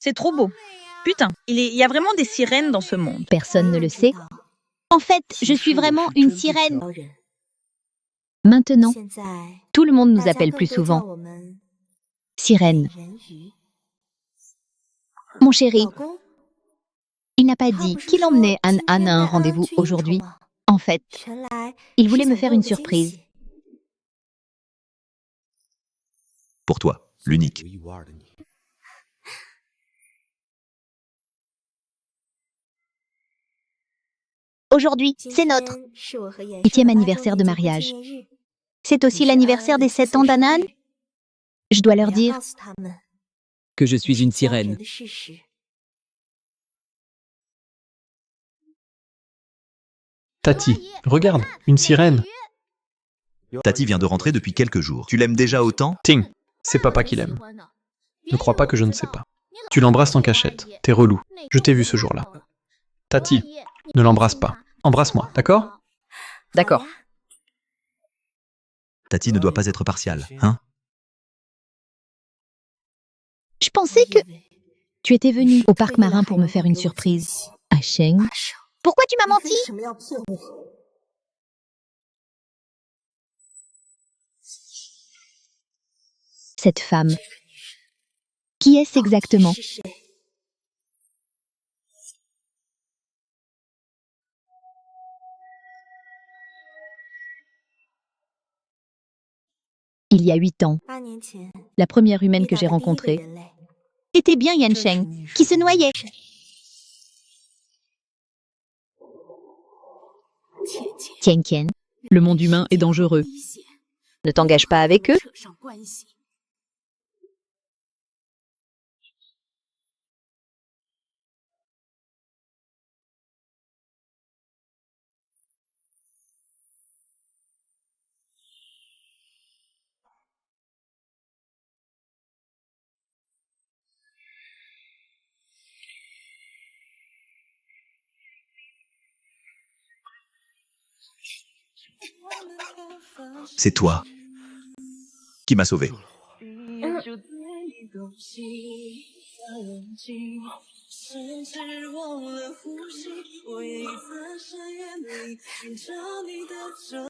C'est trop beau. Putain, il y a vraiment des sirènes dans ce monde. Personne ne le sait. En fait, je suis vraiment une sirène. Maintenant, tout le monde nous appelle plus souvent sirène. Mon chéri, il n'a pas dit qu'il emmenait Anne à un rendez-vous aujourd'hui. En fait, il voulait me faire une surprise. Pour toi, l'unique. Aujourd'hui, c'est notre 8e anniversaire de mariage. C'est aussi l'anniversaire des 7 ans d'Anan. Je dois leur dire que je suis une sirène. Tati, regarde, une sirène. Tati vient de rentrer depuis quelques jours. Tu l'aimes déjà autant? Ting, c'est papa qui l'aime. Ne crois pas que je ne sais pas. Tu l'embrasses en cachette. T'es relou. Je t'ai vu ce jour-là. Tati, ne l'embrasse pas. Embrasse-moi, d'accord? d'accord. Tati ne doit pas être partiale, hein? Je pensais que... Tu étais venu au parc marin pour me faire une surprise. À Sheng. Pourquoi tu m'as menti? Cette femme. Qui est-ce exactement? Il y a 8 ans, la première humaine que j'ai rencontrée. C'était bien Yan Sheng, qui se noyait. Tian Qian. Le monde humain est dangereux. Ne t'engage pas avec eux. C'est toi qui m'as sauvé.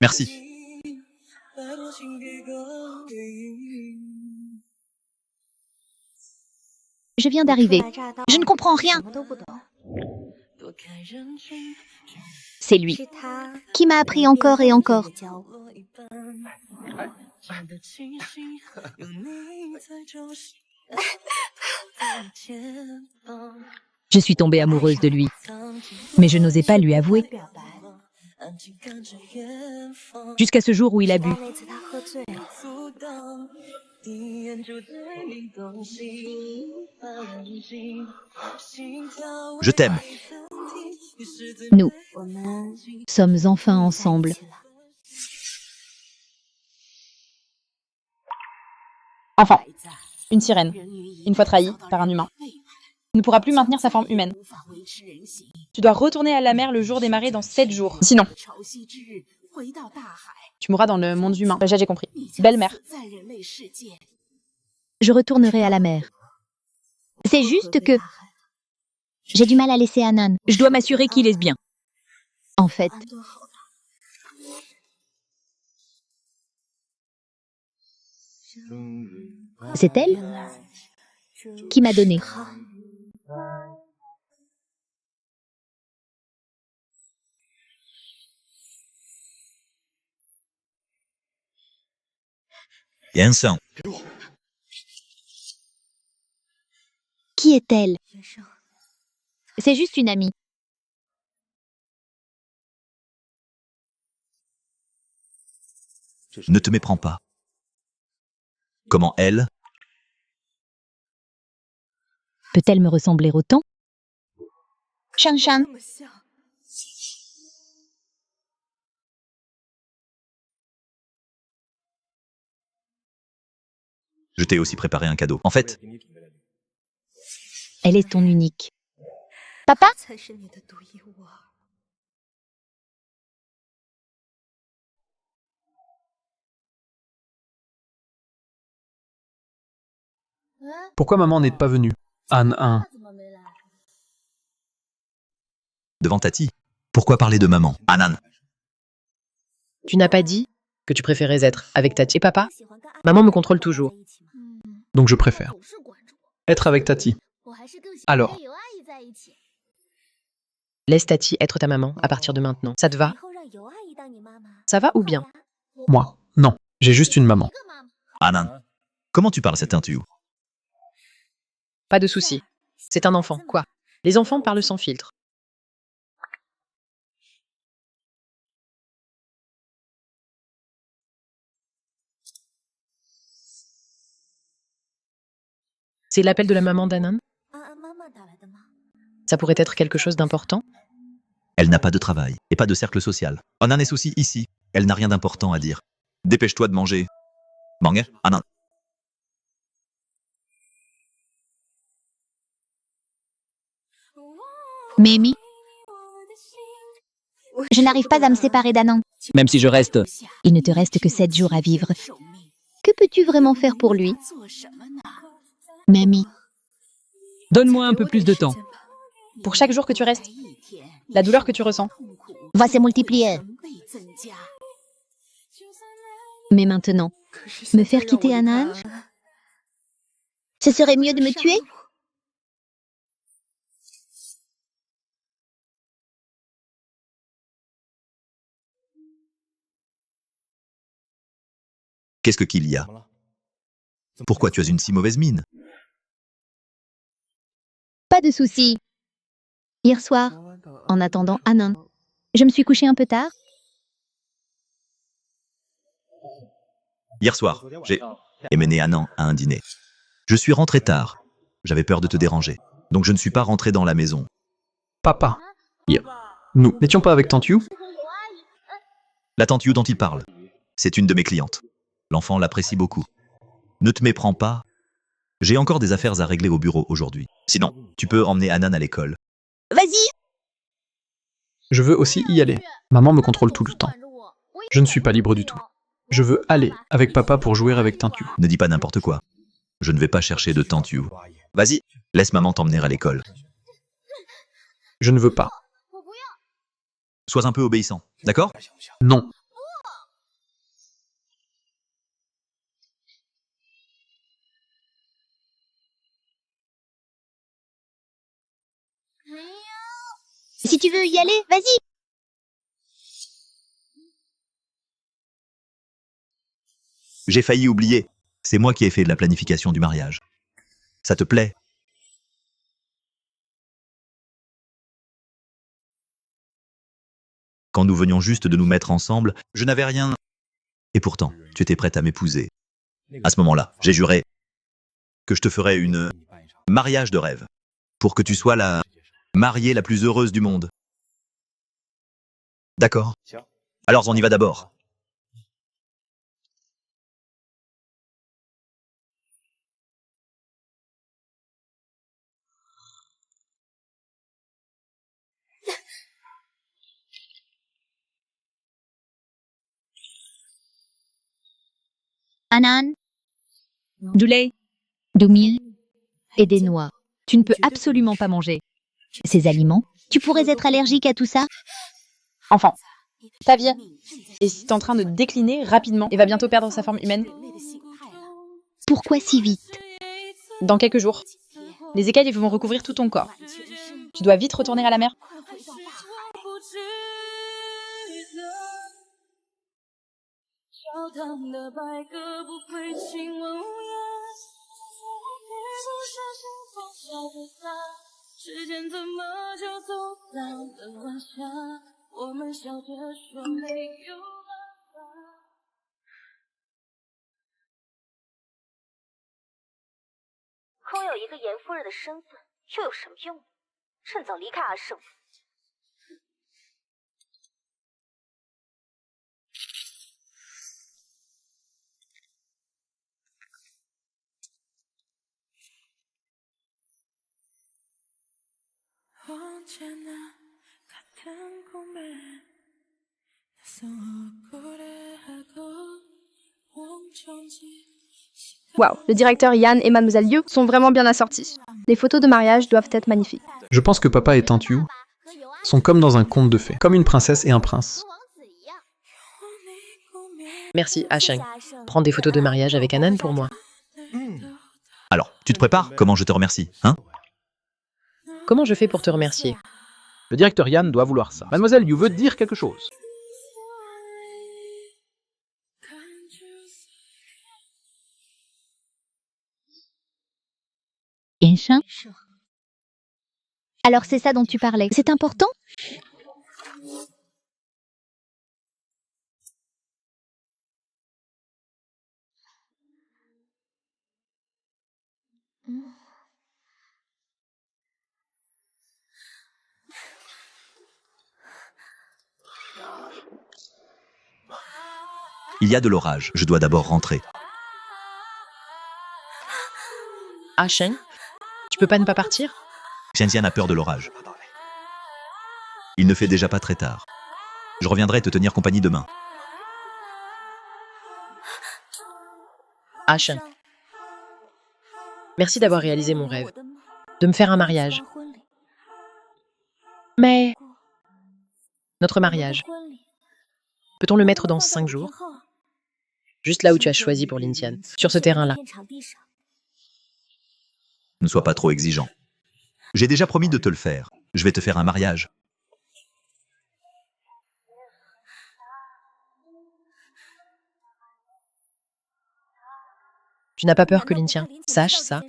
Merci. Je viens d'arriver. Je ne comprends rien. C'est lui. Qui m'a appris encore et encore. Je suis tombée amoureuse de lui. Mais je n'osais pas lui avouer. Jusqu'à ce jour où il a bu. Je t'aime. Nous sommes enfin ensemble. Enfant, une sirène, une fois trahie par un humain, ne pourra plus maintenir sa forme humaine. Tu dois retourner à la mer le jour des marées dans 7 jours. Sinon, tu mourras dans le monde humain. J'ai compris. Belle mère. Je retournerai à la mer. C'est juste que... j'ai du mal à laisser Anan. Je dois m'assurer qu'il est bien. En fait, c'est elle qui m'a donné. Yan Sheng. Qui est-elle? C'est juste une amie. Ne te méprends pas. Comment elle? Peut-elle me ressembler autant? Shan Shan. Je t'ai aussi préparé un cadeau. En fait, Elle est ton unique. Papa? Pourquoi maman n'est pas venue? Anne 1. Devant Tati. Pourquoi parler de maman? Anan. Tu n'as pas dit que tu préférais être avec Tati et papa? Maman me contrôle toujours. Donc je préfère être avec Tati. Alors, Laisse Tati être ta maman à partir de maintenant. Ça te va? Ça va ou bien? moi, non. J'ai juste une maman. Anan. Comment tu parles cette interview? Pas de souci. C'est un enfant, quoi. Les enfants parlent sans filtre. C'est l'appel de la maman d'Anan? Ça pourrait être quelque chose d'important? Elle n'a pas de travail et pas de cercle social. Anan est aussi ici. Elle n'a rien d'important à dire. Dépêche-toi de manger. Mange, Anan. Mimi, je n'arrive pas à me séparer d'Anand. Même si je reste, Il ne te reste que 7 jours à vivre. Que peux-tu vraiment faire pour lui? Mimi, donne-moi un peu plus de temps. Pour chaque jour que tu restes, la douleur que tu ressens. va se multiplier. Mais maintenant, me faire quitter Anand? Ce serait mieux de me tuer? Qu'est-ce qu'il y a? Pourquoi tu as une si mauvaise mine? Pas de souci. Hier soir, en attendant Anand, je me suis couchée un peu tard. Hier soir, j'ai mené Anan à un dîner. Je suis rentré tard. J'avais peur de te déranger. Donc je ne suis pas rentré dans la maison. Papa. Nous n'étions pas avec Tante Yu? La tante Yu dont il parle, c'est une de mes clientes. L'enfant l'apprécie beaucoup. Ne te méprends pas. J'ai encore des affaires à régler au bureau aujourd'hui. Sinon, tu peux emmener Anan à l'école. Vas-y! Je veux aussi y aller. Maman me contrôle tout le temps. Je ne suis pas libre du tout. Je veux aller avec papa pour jouer avec Tante Yu. Ne dis pas n'importe quoi. Je ne vais pas chercher de tante Yu. Vas-y, laisse maman t'emmener à l'école. Je ne veux pas. Sois un peu obéissant, d'accord? Non. Si tu veux y aller, vas-y! J'ai failli oublier. C'est moi qui ai fait de la planification du mariage. Ça te plaît? Quand nous venions juste de nous mettre ensemble, je n'avais rien. Et pourtant, tu étais prête à m'épouser. À ce moment-là, j'ai juré que je te ferais une mariage de rêve. Pour que tu sois la mariée la plus heureuse du monde. D'accord? Alors on y va d'abord. Anand, Du lait du miel et des noix. Tu ne peux absolument pas manger. Ces aliments, tu pourrais être allergique à tout ça? Enfant, ta vie est en train de décliner rapidement et va bientôt perdre sa forme humaine. Pourquoi si vite? Dans quelques jours, les écailles vont recouvrir tout ton corps. Tu dois vite retourner à la mer. 언제나 같은 꿈에 나서 고래하고 멈춰지 Waouh, le directeur Yann et Mademoiselle Liu sont vraiment bien assortis. Les photos de mariage doivent être magnifiques. Je pense que papa et tante Yu sont comme dans un conte de fées, comme une princesse et un prince. Merci, Asheng. Prends des photos de mariage avec Anan pour moi. Alors, tu te prépares? Comment je te remercie, hein? Comment je fais pour te remercier? Le directeur Yann doit vouloir ça. Mademoiselle Yu veut dire quelque chose. Yinshan? Alors c'est ça dont tu parlais. C'est important? Il y a de l'orage. Je dois d'abord rentrer. Asheng, tu peux pas ne pas partir? Xianxian a peur de l'orage. Il ne fait déjà pas très tard. Je reviendrai te tenir compagnie demain. Asheng, merci d'avoir réalisé mon rêve, de me faire un mariage. Mais notre mariage, peut-on le mettre dans 5 jours? Juste là où tu as choisi pour Lintian, sur ce terrain-là. Ne sois pas trop exigeant. J'ai déjà promis de te le faire. Je vais te faire un mariage. Tu n'as pas peur que Lintian sache ça?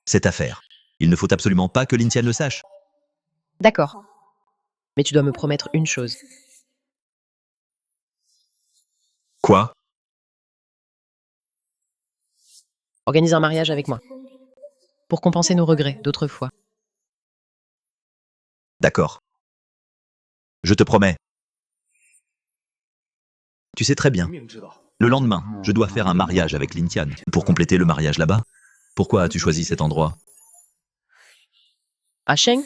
Cette affaire. Il ne faut absolument pas que Lintian le sache. D'accord. Mais tu dois me promettre une chose. Quoi? Organise un mariage avec moi. Pour compenser nos regrets d'autrefois. D'accord. Je te promets. Tu sais très bien. Le lendemain, je dois faire un mariage avec Lintian. Pour compléter le mariage là-bas. Pourquoi as-tu choisi cet endroit? Asheng,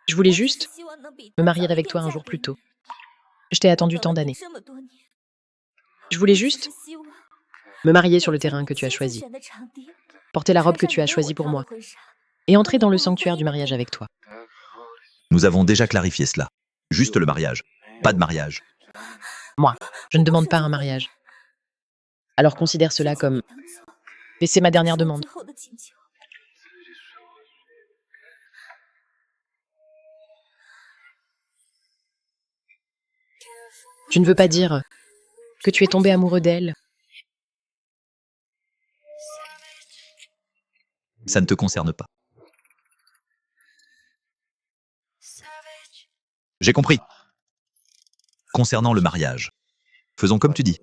je voulais juste me marier avec toi un jour plus tôt. Je t'ai attendu tant d'années. Je voulais juste me marier sur le terrain que tu as choisi, porter la robe que tu as choisie pour moi, et entrer dans le sanctuaire du mariage avec toi. Nous avons déjà clarifié cela. Juste le mariage. Pas de mariage. Moi, je ne demande pas un mariage. Alors considère cela comme... Et c'est ma dernière demande. Tu ne veux pas dire que tu es tombé amoureux d'elle? Ça ne te concerne pas. J'ai compris. Concernant le mariage, faisons comme tu dis.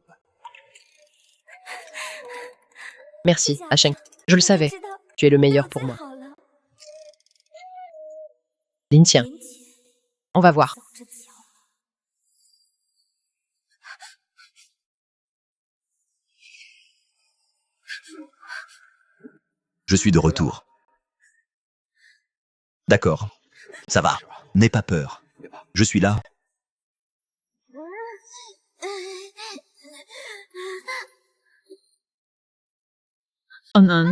Merci, Asheng. Je le savais. Tu es le meilleur pour moi. Lintian, on va voir. Je suis de retour. D'accord. Ça va. N'aie pas peur. Je suis là. An. An.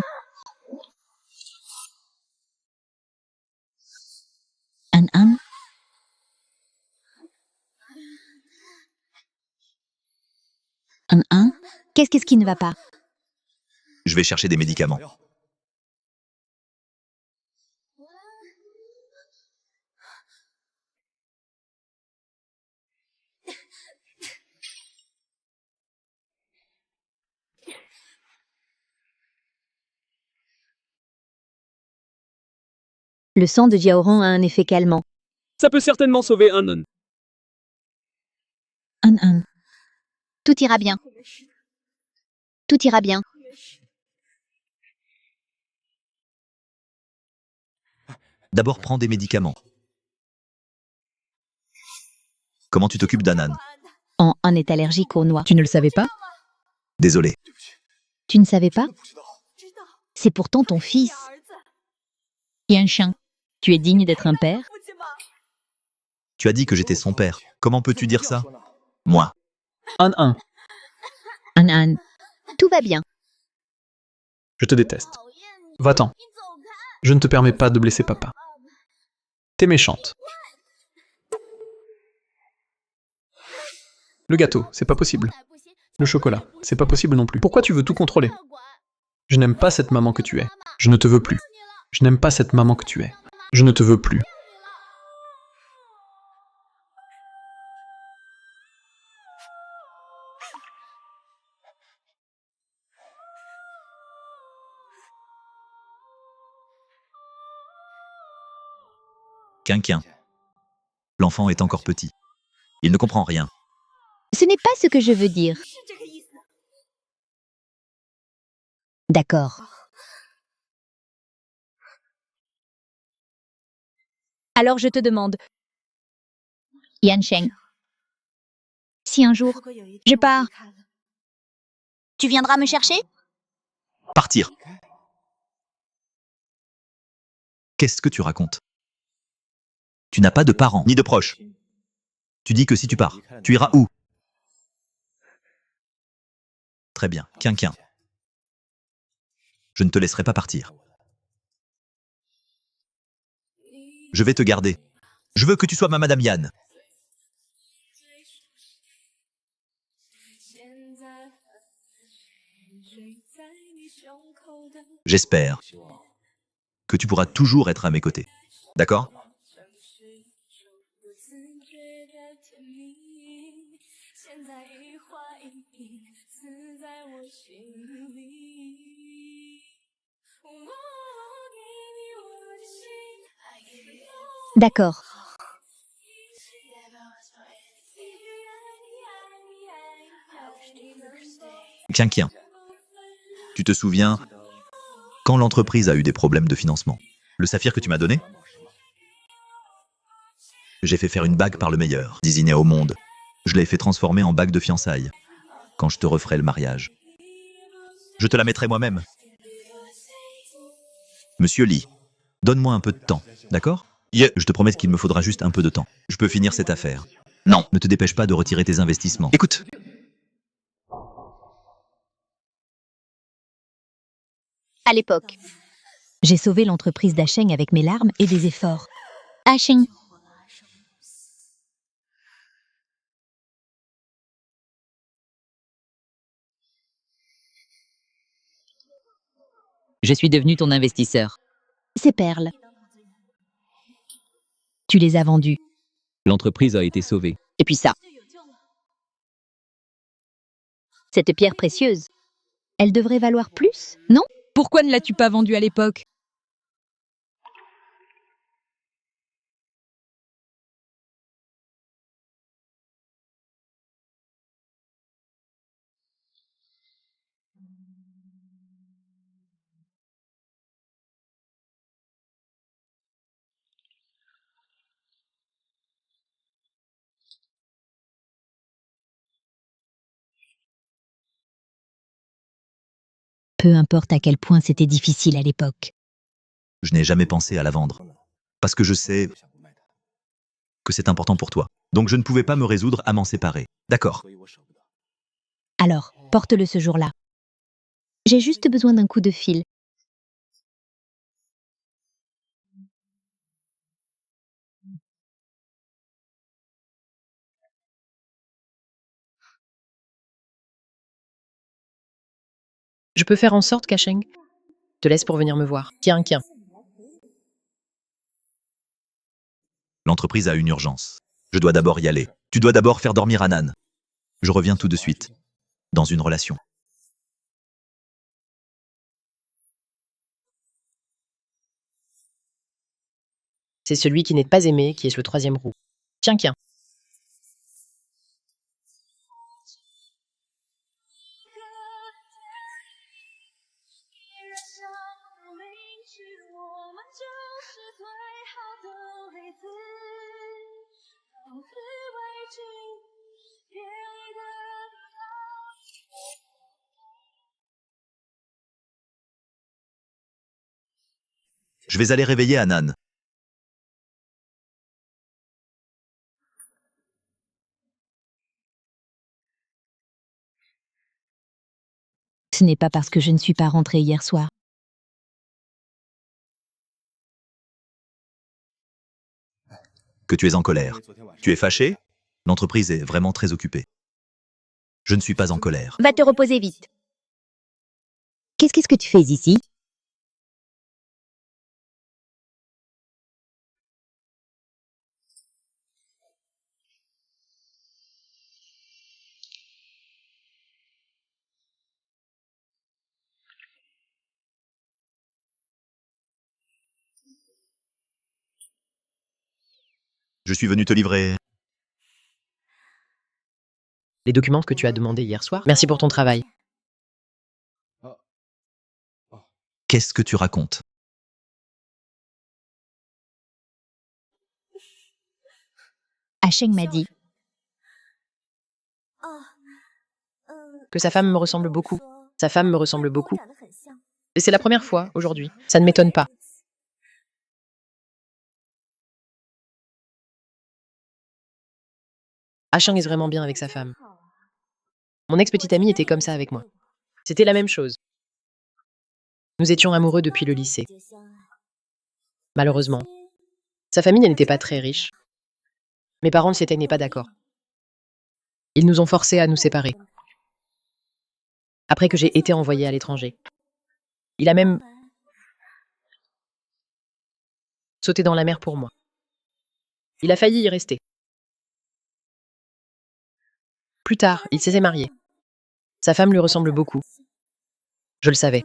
An. Qu'est-ce qui ne va pas? Je vais chercher des médicaments. Le sang de Jiaoran a un effet calmant. Ça peut certainement sauver un non. An. Tout ira bien. Tout ira bien. D'abord, prends des médicaments. Comment tu t'occupes d'Anan? An est allergique aux noix. Tu ne le savais pas? Désolé. Tu ne savais pas? C'est pourtant ton fils. Yinshan, tu es digne d'être un père? Tu as dit que j'étais son père. Comment peux-tu dire ça? Moi. An. An. Tout va bien. Je te déteste. Va-t'en. Je ne te permets pas de blesser papa. T'es méchante. Le gâteau, c'est pas possible. Le chocolat, c'est pas possible non plus. Pourquoi tu veux tout contrôler? Je n'aime pas cette maman que tu es. Je ne te veux plus. Je n'aime pas cette maman que tu es. Je ne te veux plus. Quinquin. L'enfant est encore petit. Il ne comprend rien. Ce n'est pas ce que je veux dire. D'accord. Alors je te demande, Yan Sheng, si un jour je pars, tu viendras me chercher? Partir. Qu'est-ce que tu racontes? Tu n'as pas de parents, ni de proches. Tu dis que si tu pars, tu iras où? Très bien, Quinquin. Je ne te laisserai pas partir. Je vais te garder. Je veux que tu sois ma Madame Yan. J'espère que tu pourras toujours être à mes côtés. D'accord? D'accord. Quinquin. Tu te souviens quand l'entreprise a eu des problèmes de financement? Le saphir que tu m'as donné? J'ai fait faire une bague par le meilleur désigné au monde. Je l'ai fait transformer en bague de fiançailles. Quand je te referai le mariage, je te la mettrai moi-même. Monsieur Lee, donne-moi un peu de temps, d'accord? Je te promets qu'il me faudra juste un peu de temps. Je peux finir cette affaire. Non, ne te dépêche pas de retirer tes investissements. Écoute, À l'époque, j'ai sauvé l'entreprise d'Asheng avec mes larmes et des efforts. Asheng. Je suis devenu ton investisseur. Ces perles. Tu les as vendues. L'entreprise a été sauvée. Et puis ça. Cette pierre précieuse, elle devrait valoir plus, non? Pourquoi ne l'as-tu pas vendue à l'époque? Peu importe à quel point c'était difficile à l'époque. je n'ai jamais pensé à la vendre. Parce que je sais que c'est important pour toi. Donc je ne pouvais pas me résoudre à m'en séparer. D'accord. Alors, porte-le ce jour-là. J'ai juste besoin d'un coup de fil. Je peux faire en sorte qu'Asheng te laisse pour venir me voir. Quinquin. L'entreprise a une urgence. Je dois d'abord y aller. Tu dois d'abord faire dormir Anan. Je reviens tout de suite. Dans une relation. C'est celui qui n'est pas aimé qui est le troisième roue. Quinquin. Je vais aller réveiller Anan. Ce n'est pas parce que je ne suis pas rentrée hier soir. Que tu es en colère. Tu es fâché? L'entreprise est vraiment très occupée. Je ne suis pas en colère. Va te reposer vite. Qu'est-ce que tu fais ici? Je suis venu te livrer. Les documents que tu as demandés hier soir. Merci pour ton travail. Qu'est-ce que tu racontes? Asheng m'a dit. Que sa femme me ressemble beaucoup. Sa femme me ressemble beaucoup. Et c'est la première fois aujourd'hui. Ça ne m'étonne pas. Asheng est vraiment bien avec sa femme. Mon ex-petite amie était comme ça avec moi. C'était la même chose. Nous étions amoureux depuis le lycée. Malheureusement, sa famille n'était pas très riche. Mes parents ne s'étaient pas d'accord. Ils nous ont forcés à nous séparer. Après que j'ai été envoyée à l'étranger. Il a même sauté dans la mer pour moi. Il a failli y rester. Plus tard, il s'est marié. Sa femme lui ressemble beaucoup. Je le savais.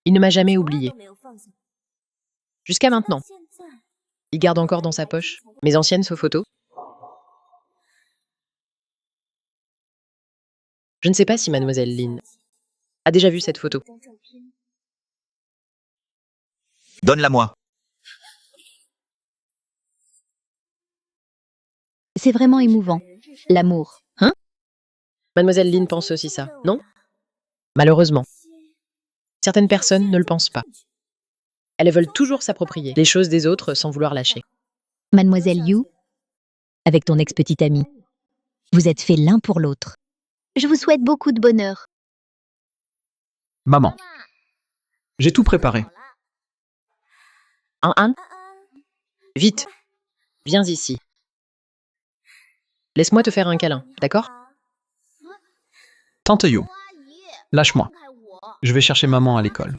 Il ne m'a jamais oublié. Jusqu'à maintenant. Il garde encore dans sa poche mes anciennes photos. Je ne sais pas si mademoiselle Lin a déjà vu cette photo. Donne-la-moi. C'est vraiment émouvant. L'amour. Hein? Mademoiselle Lin pense aussi ça, non? Malheureusement. Certaines personnes ne le pensent pas. Elles veulent toujours s'approprier les choses des autres sans vouloir lâcher. Mademoiselle Yu, avec ton ex-petite amie, vous êtes faits l'un pour l'autre. Je vous souhaite beaucoup de bonheur. Maman, j'ai tout préparé. An, vite, viens ici. Laisse-moi te faire un câlin, d'accord? Tante Yu, lâche-moi. Je vais chercher maman à l'école.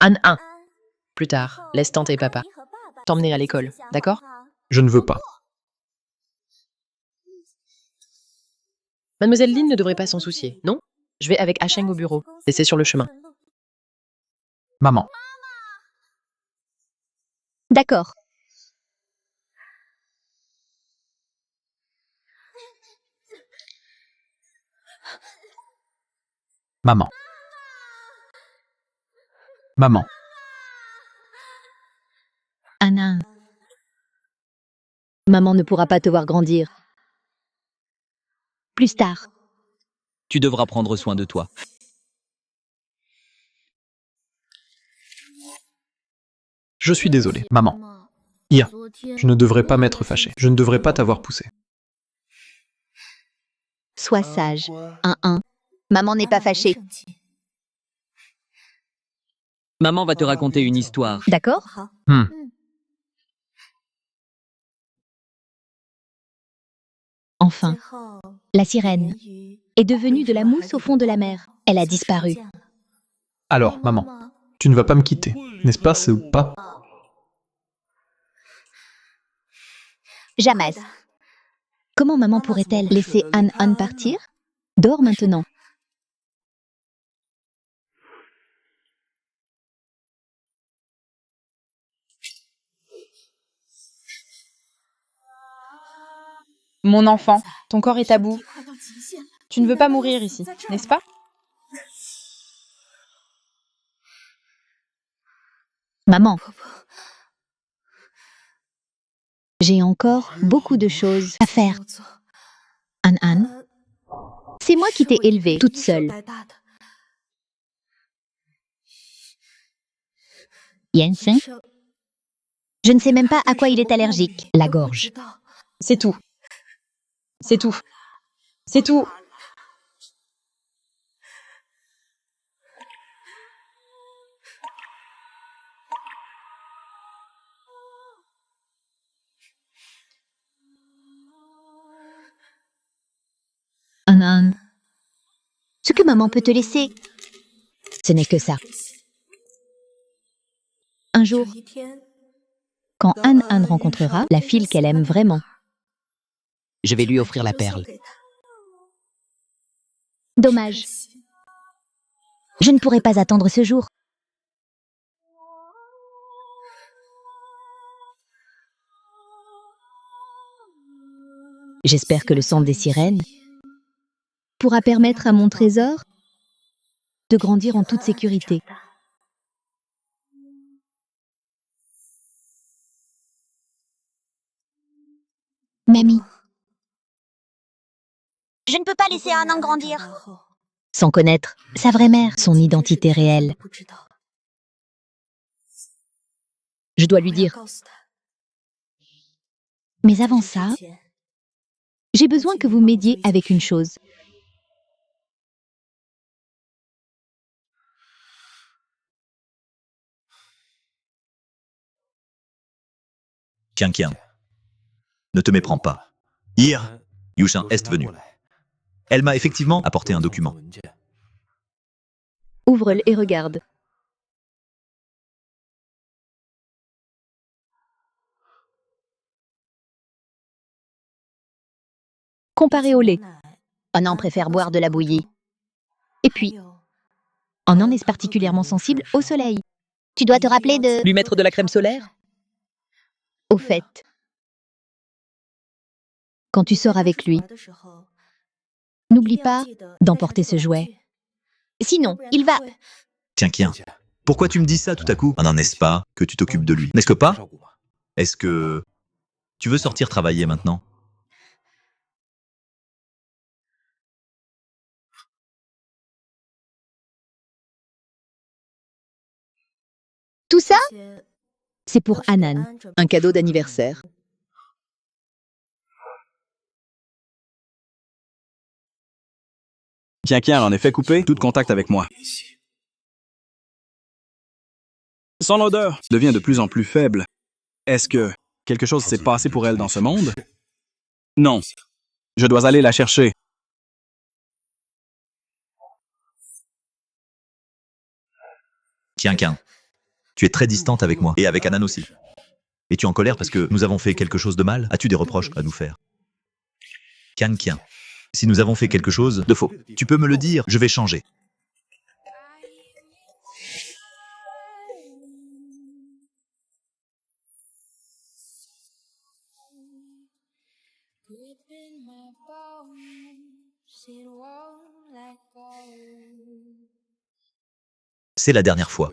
An, plus tard, laisse tante et papa t'emmener à l'école, d'accord? Je ne veux pas. Mademoiselle Lin ne devrait pas s'en soucier, non? Je vais avec Asheng au bureau, et c'est sur le chemin. Maman, D'accord. maman. Maman, Anna. Maman ne pourra pas te voir grandir. Plus tard. Tu devras prendre soin de toi. je suis désolé. Maman. Ia, je ne devrais pas m'être fâché. Je ne devrais pas t'avoir poussé. Sois sage. Maman n'est pas fâchée. Maman va te raconter une histoire. D'accord? Enfin, la sirène est devenue de la mousse au fond de la mer. Elle a disparu. Alors, maman, tu ne vas pas me quitter, n'est-ce pas, c'est ou pas? Jamais. Comment maman pourrait-elle laisser An partir? Dors maintenant. Mon enfant, ton corps est à bout. Tu ne veux pas mourir ici, n'est-ce pas? Maman. J'ai encore beaucoup de choses à faire. An, C'est moi qui t'ai élevée. toute seule. Yansen, Je ne sais même pas à quoi il est allergique. la gorge. C'est tout. C'est tout. C'est tout. Anan. Ce que maman peut te laisser, ce n'est que ça. Un jour, quand An rencontrera la fille qu'elle aime vraiment, Je vais lui offrir la perle. dommage. Je ne pourrai pas attendre ce jour. J'espère que le son des sirènes pourra permettre à mon trésor de grandir en toute sécurité. Mamie, Je ne peux pas laisser Anan grandir. sans connaître sa vraie mère, son identité réelle, je dois lui dire. Mais avant ça, j'ai besoin que vous m'aidiez avec une chose. Tiens. Ne te méprends pas. Hier, Yushin est venue. Elle m'a effectivement apporté un document. Ouvre-le et regarde. Comparé au lait, Anan préfère boire de la bouillie. Et puis, Anan est particulièrement sensible au soleil. Tu dois te rappeler de... Lui mettre de la crème solaire? Au fait, quand tu sors avec lui, n'oublie pas d'emporter ce jouet. Sinon, il va... Tiens. Pourquoi tu me dis ça tout à coup? Ah non, n'est-ce pas que tu t'occupes de lui? N'est-ce que pas? Est-ce que tu veux sortir travailler maintenant? Tout ça, c'est pour Anan. Un cadeau d'anniversaire. Tiens, en effet coupé, tout contact avec moi. Son odeur devient de plus en plus faible. Est-ce que quelque chose s'est passé pour elle dans ce monde? Non. Je dois aller la chercher. Tiens. Tu es très distante avec moi et avec Anan aussi. Es-tu en colère parce que nous avons fait quelque chose de mal? As-tu des reproches à nous faire? Tiens. Si nous avons fait quelque chose de faux, tu peux me le dire, je vais changer. C'est la dernière fois.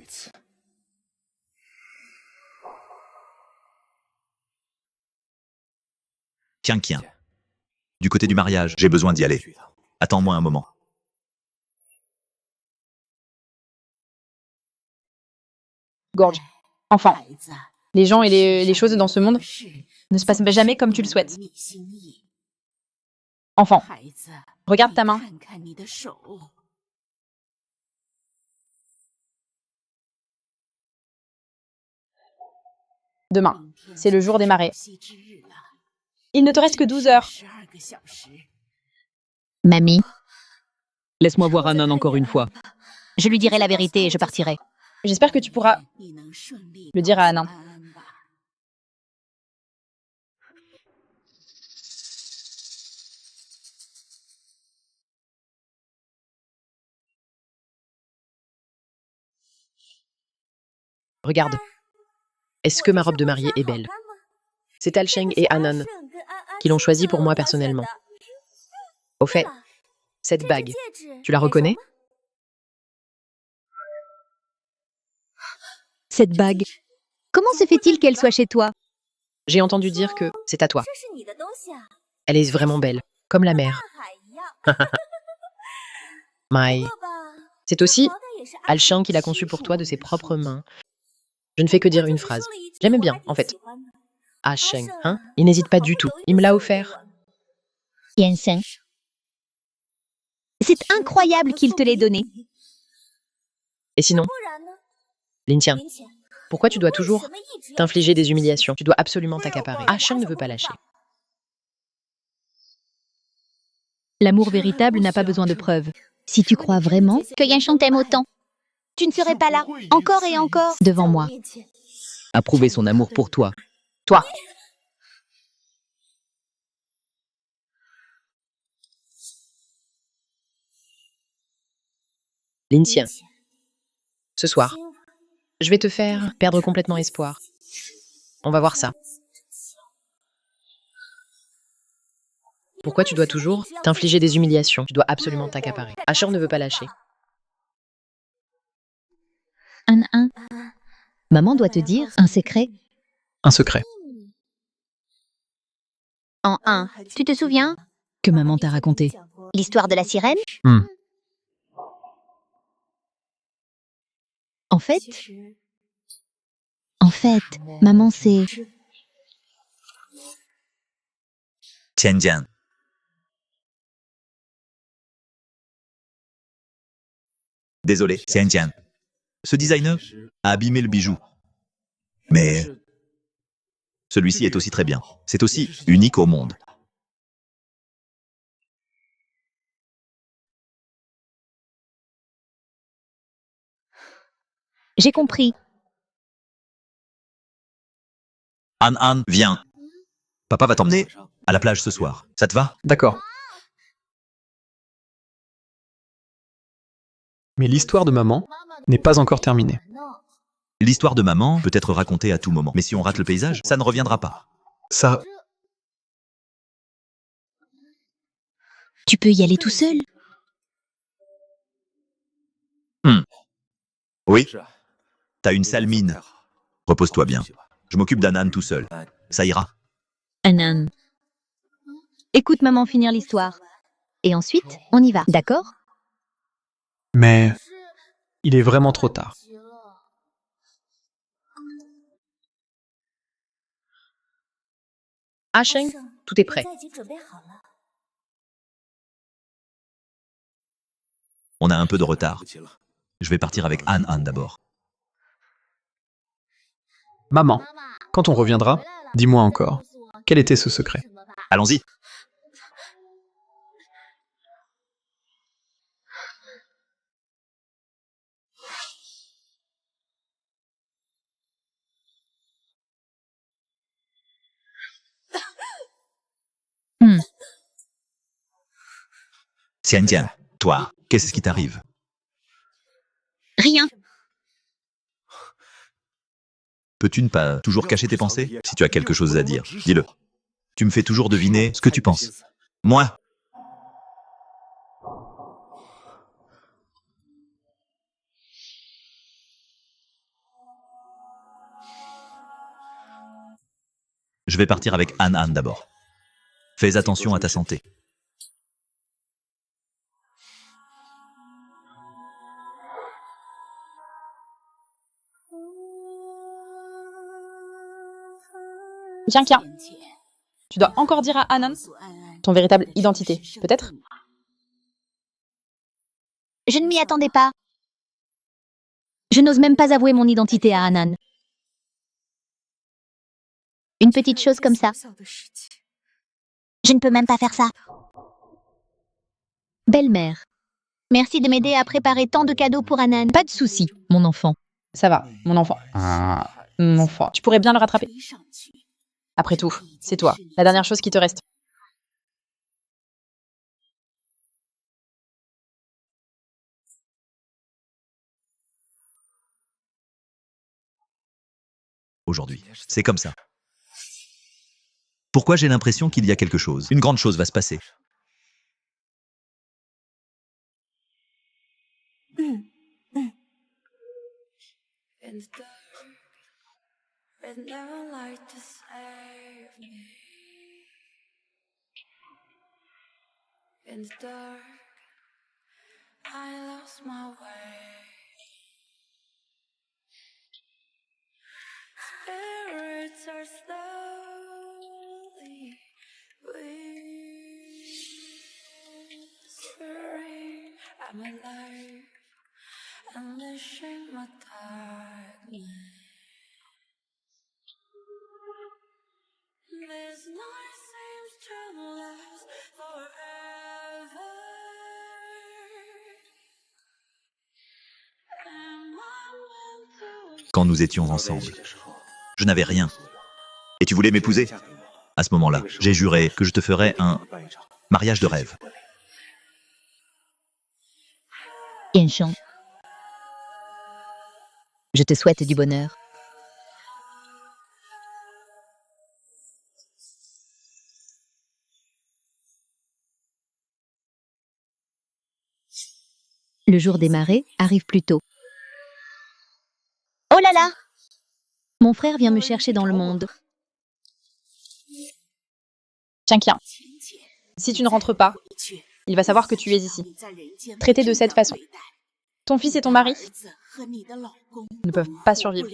Tiens. Du côté du mariage, j'ai besoin d'y aller. Attends-moi un moment. Gorge. Enfant. Les gens et les choses dans ce monde ne se passent jamais comme tu le souhaites. Enfant. Regarde ta main. Demain, c'est le jour des marées. Il ne te reste que 12 heures. Mamie, Laisse-moi voir Anan encore une fois. Je lui dirai la vérité et je partirai. J'espère que tu pourras le dire à Anan. Regarde. Est-ce que ma robe de mariée est belle? C'est Alsheng et Anan qui l'ont choisie pour moi personnellement. Au fait, cette bague, tu la reconnais? cette bague, comment se fait-il qu'elle soit chez toi? J'ai entendu dire que c'est à toi. Elle est vraiment belle, comme la mer. Mai. C'est aussi Alsheng qui l'a conçue pour toi de ses propres mains. Je ne fais que dire une phrase. J'aimais bien, en fait. Ah, Sheng, hein? Il n'hésite pas du tout. Il me l'a offert. Yansen, C'est incroyable qu'il te l'ait donné. Et sinon, Lin, pourquoi tu dois toujours t'infliger des humiliations? Tu dois absolument t'accaparer. Ah, Sheng ne veut pas lâcher. L'amour véritable n'a pas besoin de preuves. Si tu crois vraiment que Yanchang t'aime autant, tu ne serais pas là, encore et encore, devant moi. A prouvé son amour pour toi. Toi. Lin, ce soir, je vais te faire perdre complètement espoir. On va voir ça. Pourquoi tu dois toujours t'infliger des humiliations? Tu dois absolument t'accaparer. Asher ne veut pas lâcher. Un. Maman doit te dire un secret. Un secret. En un, tu te souviens? Que maman t'a raconté. L'histoire de la sirène? En fait, maman c'est... Tianjian. Désolé, Tianjian. Ce designer a abîmé le bijou. Mais celui-ci est aussi très bien. C'est aussi unique au monde. J'ai compris. Han, viens. Papa va t'emmener à la plage ce soir. Ça te va? D'accord. Mais l'histoire de maman n'est pas encore terminée. L'histoire de maman peut être racontée à tout moment. Mais si on rate le paysage, ça ne reviendra pas. Ça... Tu peux y aller tout seul. Oui. T'as une sale mine. Repose-toi bien. Je m'occupe d'Anan tout seul. Ça ira. Anan. Écoute maman finir l'histoire. Et ensuite, on y va, d'accord? Mais... il est vraiment trop tard. Ah, Sheng, tout est prêt. On a un peu de retard. Je vais partir avec Han d'abord. Maman, quand on reviendra, dis-moi encore, quel était ce secret? Allons-y. Tianjian, toi, qu'est-ce qui t'arrive? Rien. Peux-tu ne pas toujours cacher tes pensées? Si tu as quelque chose à dire, dis-le. Tu me fais toujours deviner ce que tu penses. Moi? Je vais partir avec Han d'abord. Fais attention à ta santé. Tiens, tu dois encore dire à Anan ton véritable identité, peut-être? Je ne m'y attendais pas. Je n'ose même pas avouer mon identité à Anan. Une petite chose comme ça. Je ne peux même pas faire ça. Belle-mère. Merci de m'aider à préparer tant de cadeaux pour Anan. Pas de souci, mon enfant. Ça va, mon enfant. Mon enfant. Tu pourrais bien le rattraper. Après tout, c'est toi, la dernière chose qui te reste. Aujourd'hui, c'est comme ça. Pourquoi j'ai l'impression qu'il y a quelque chose? Une grande chose va se passer. In the dark, I lost my way. Spirits are slowly whispering. I'm alive, unleashing my darkness. This night seems to last forever. Am I meant to Quand nous étions ensemble, je n'avais rien. Et tu voulais m'épouser? À ce moment-là, j'ai juré que je te ferais un mariage de rêve. Yansheng, je te souhaite du bonheur. Le jour des marées arrive plus tôt. Oh là là! Mon frère vient me chercher dans le monde. Tiens, si tu ne rentres pas, il va savoir que tu es ici. Traité de cette façon. Ton fils et ton mari ne peuvent pas survivre.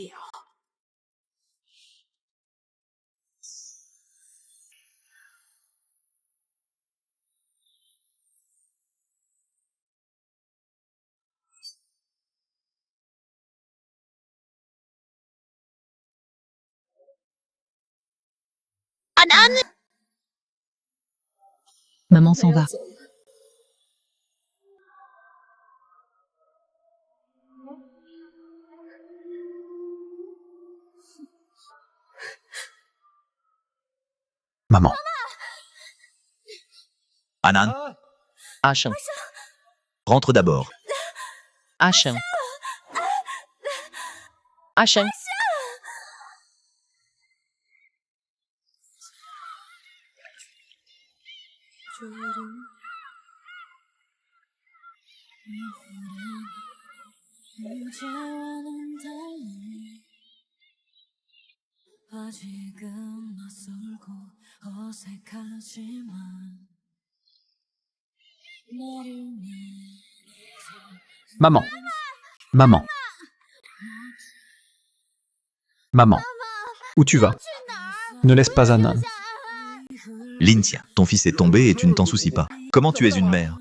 Maman s'en va. Maman. Anan, Asheng, rentre d'abord. Asheng. Asheng. 이제와는 달리 아직은 낯설고 어색하지만 너를 Maman. Maman. Maman. Où tu vas? Ne laisse pas Anan. Lintia, ton fils est tombé et tu ne t'en soucies pas. Comment tu es une mère?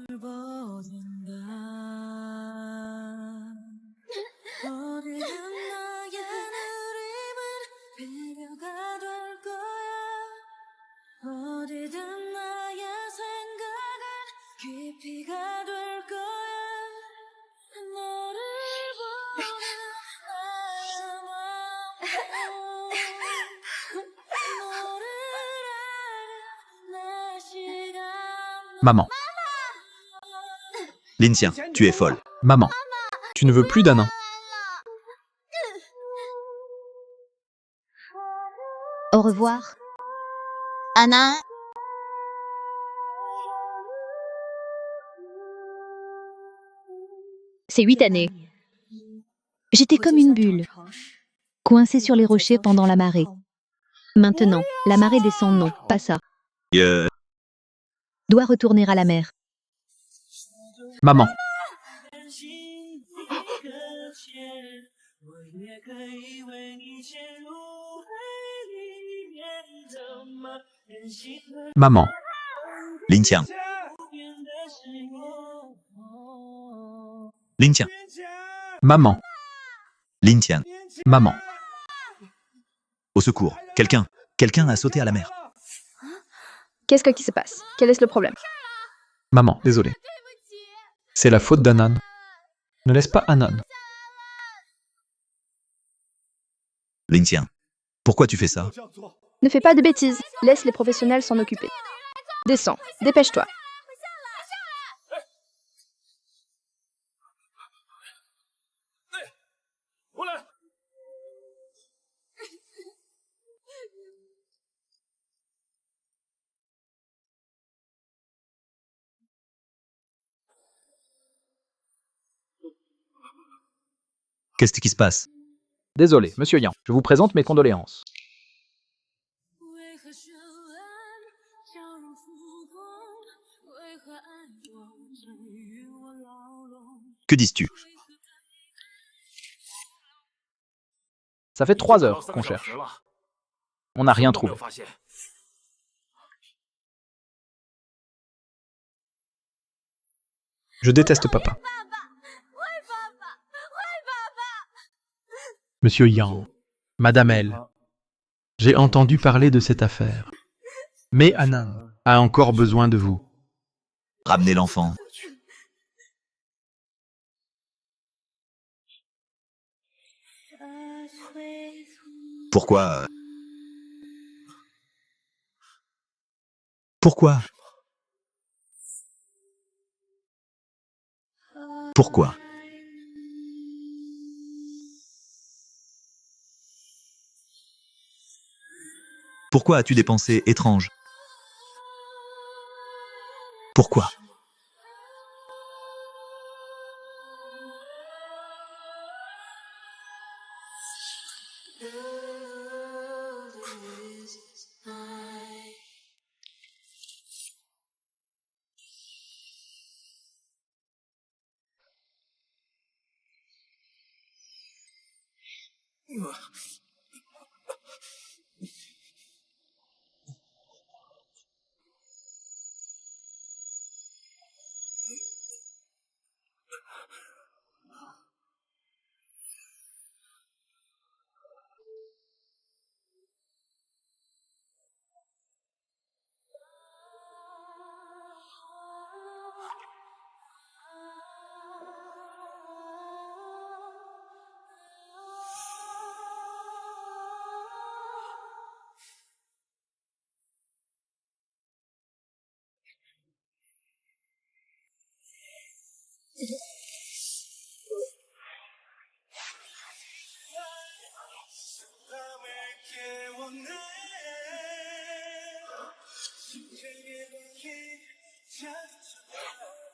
Maman. Lintia, tu es folle. Maman. Tu ne veux plus d'Anan. Au revoir. Anna. Ces 8 années, j'étais comme une bulle, coincée sur les rochers pendant la marée. Maintenant, la marée descend, non, pas ça. Dois retourner à la mer. Maman. Maman. Lintia. Lintia. Maman. Lintia. Maman. Au secours. Quelqu'un a sauté à la mer. Qu'est-ce qui se passe? Quel est le problème? Maman, désolé. C'est la faute d'Anan. Ne laisse pas Anan. Lintia. Pourquoi tu fais ça? Ne fais pas de bêtises. Laisse les professionnels s'en occuper. Descends. Dépêche-toi. Qu'est-ce qui se passe? Désolé, monsieur Yang, je vous présente mes condoléances. Que dis-tu? Ça fait 3 heures qu'on cherche. On n'a rien trouvé. Je déteste papa. Monsieur Yang, Madame L, j'ai entendu parler de cette affaire. Mais Anand a encore besoin de vous. Ramenez l'enfant. Pourquoi? Pourquoi? Pourquoi? Pourquoi as-tu des pensées étranges? Pourquoi?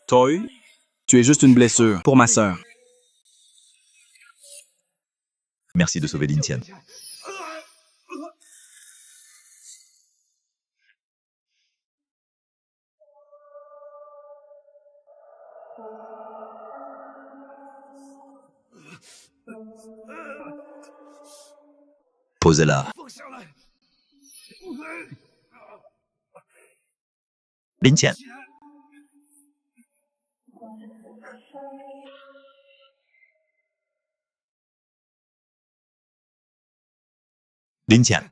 Toi, tu es juste une blessure pour ma sœur. Merci de sauver Lin Tian. Posez-la. Lin Tian. Lin Tian.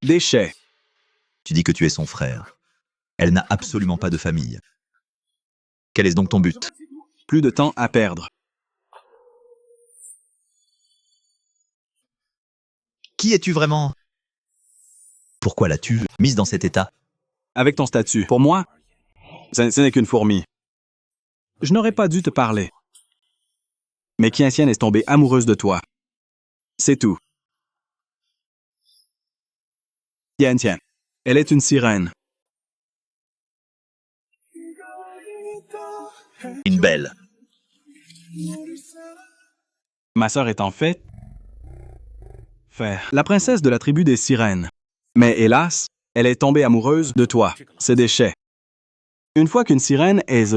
Déchet. Tu dis que tu es son frère. Elle n'a absolument pas de famille. Quel est donc ton but? Plus de temps à perdre. Qui es-tu vraiment? Pourquoi l'as-tu mise dans cet état? Avec ton statut, pour moi, ce n'est qu'une fourmi. Je n'aurais pas dû te parler. Mais Qianxian est tombée amoureuse de toi. C'est tout. Qianxian, elle est une sirène. Une belle. Ma sœur est en fait la princesse de la tribu des sirènes. Mais hélas, elle est tombée amoureuse de toi. C'est déchet. Une fois qu'une sirène est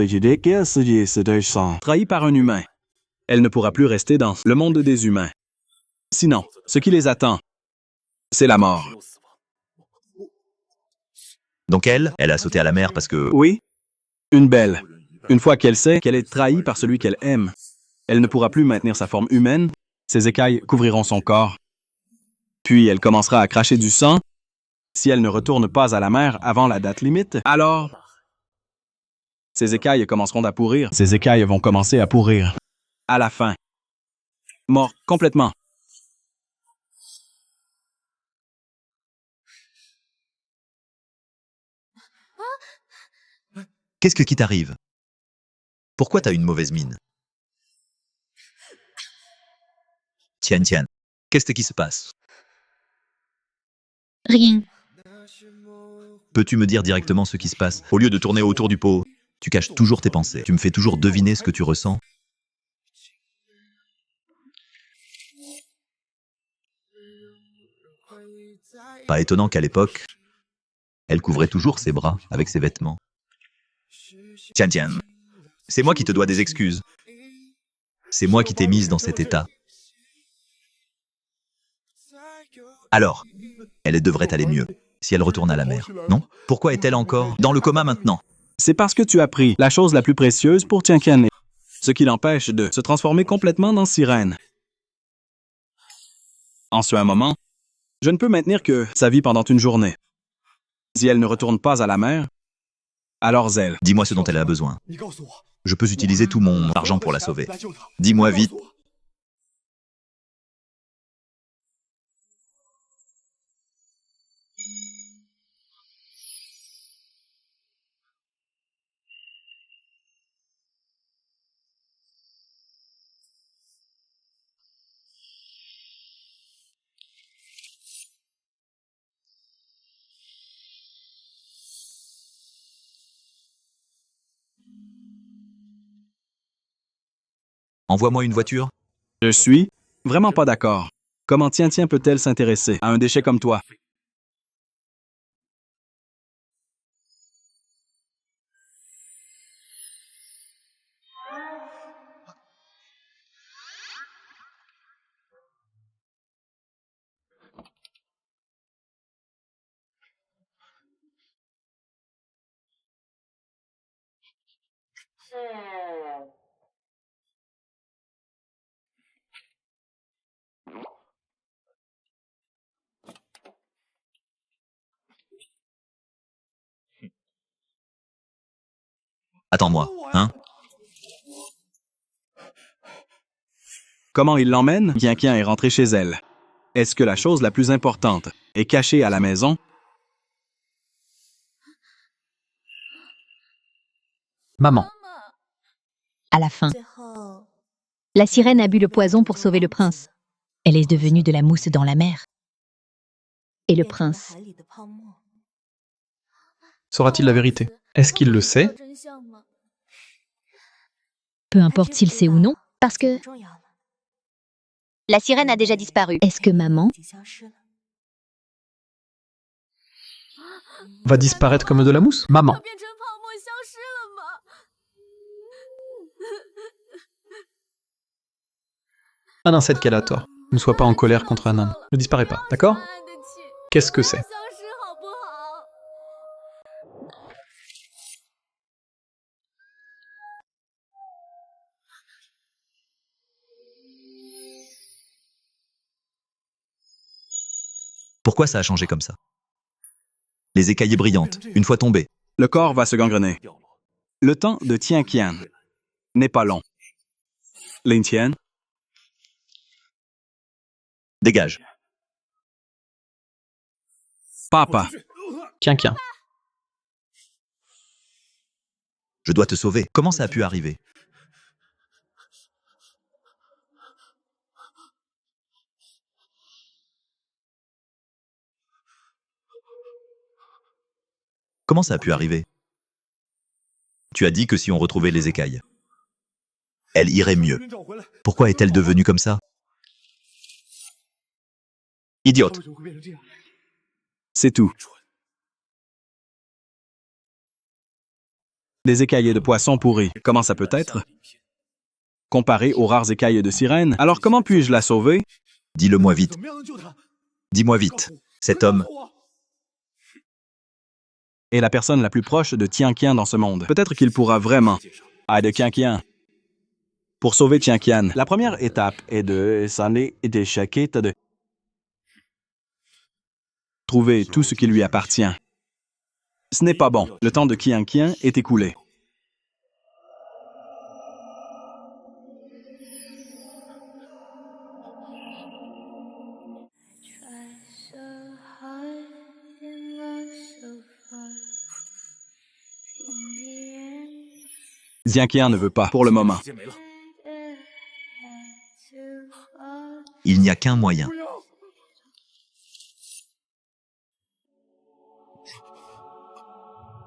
trahie par un humain, elle ne pourra plus rester dans le monde des humains. Sinon, ce qui les attend, c'est la mort. Donc elle a sauté à la mer parce que... Oui, une belle. Une fois qu'elle sait qu'elle est trahie par celui qu'elle aime, elle ne pourra plus maintenir sa forme humaine, ses écailles couvriront son corps. Puis elle commencera à cracher du sang. Si elle ne retourne pas à la mer avant la date limite, alors ses écailles commenceront à pourrir. Ses écailles vont commencer à pourrir. À la fin. Mort complètement. Qu'est-ce qui t'arrive? Pourquoi t'as une mauvaise mine? Tian Tian, qu'est-ce qui se passe? Rien. Peux-tu me dire directement ce qui se passe? Au lieu de tourner autour du pot, tu caches toujours tes pensées. Tu me fais toujours deviner ce que tu ressens. Pas étonnant qu'à l'époque, elle couvrait toujours ses bras avec ses vêtements. Tian Tian, c'est moi qui te dois des excuses. C'est moi qui t'ai mise dans cet état. Alors, elle devrait aller mieux si elle retourne à la mer, non? Pourquoi est-elle encore dans le coma maintenant? C'est parce que tu as pris la chose la plus précieuse pour Tianqian, ce qui l'empêche de se transformer complètement dans sirène. En ce moment, je ne peux maintenir que sa vie pendant une journée. Si elle ne retourne pas à la mer, alors elle. Dis-moi ce dont elle a besoin. Je peux utiliser tout mon argent pour la sauver. Dis-moi vite. Envoie-moi une voiture. Je suis vraiment pas d'accord. Comment Tianqian peut-elle s'intéresser à un déchet comme toi? Attends-moi, hein? Comment il l'emmène? Tianqian est rentrée chez elle. Est-ce que la chose la plus importante est cachée à la maison? Maman. À la fin, la sirène a bu le poison pour sauver le prince. Elle est devenue de la mousse dans la mer. Et le prince, Saura-t-il la vérité? Est-ce qu'il le sait? peu importe s'il sait ou non, parce que la sirène a déjà disparu. Est-ce que maman Va disparaître comme de la mousse? Maman. Anan sait qu'elle a tort. Ne sois pas en colère contre Anan. Ne disparais pas, d'accord? Qu'est-ce que c'est? Pourquoi ça a changé comme ça? Les écaillées brillantes, une fois tombées. Le corps va se gangrener. Le temps de Tianqian n'est pas long. Lin Tian, Dégage. papa, Tianqian. Je dois te sauver. Comment ça a pu arriver? Comment ça a pu arriver? Tu as dit que si on retrouvait les écailles, elle irait mieux. Pourquoi est-elle devenue comme ça? Idiote. c'est tout. Des écaillés de poisson pourris, comment ça peut être? Comparé aux rares écailles de sirène, alors comment puis-je la sauver? Dis-le-moi vite. Dis-moi vite. Cet homme, Est la personne la plus proche de Tianqian dans ce monde. Peut-être qu'il pourra vraiment aider Tianqian. Pour sauver Tianqian, la première étape est de trouver tout ce qui lui appartient. Ce n'est pas bon. Le temps de Tianqian est écoulé. Tianqian ne veut pas, pour le moment. il n'y a qu'un moyen.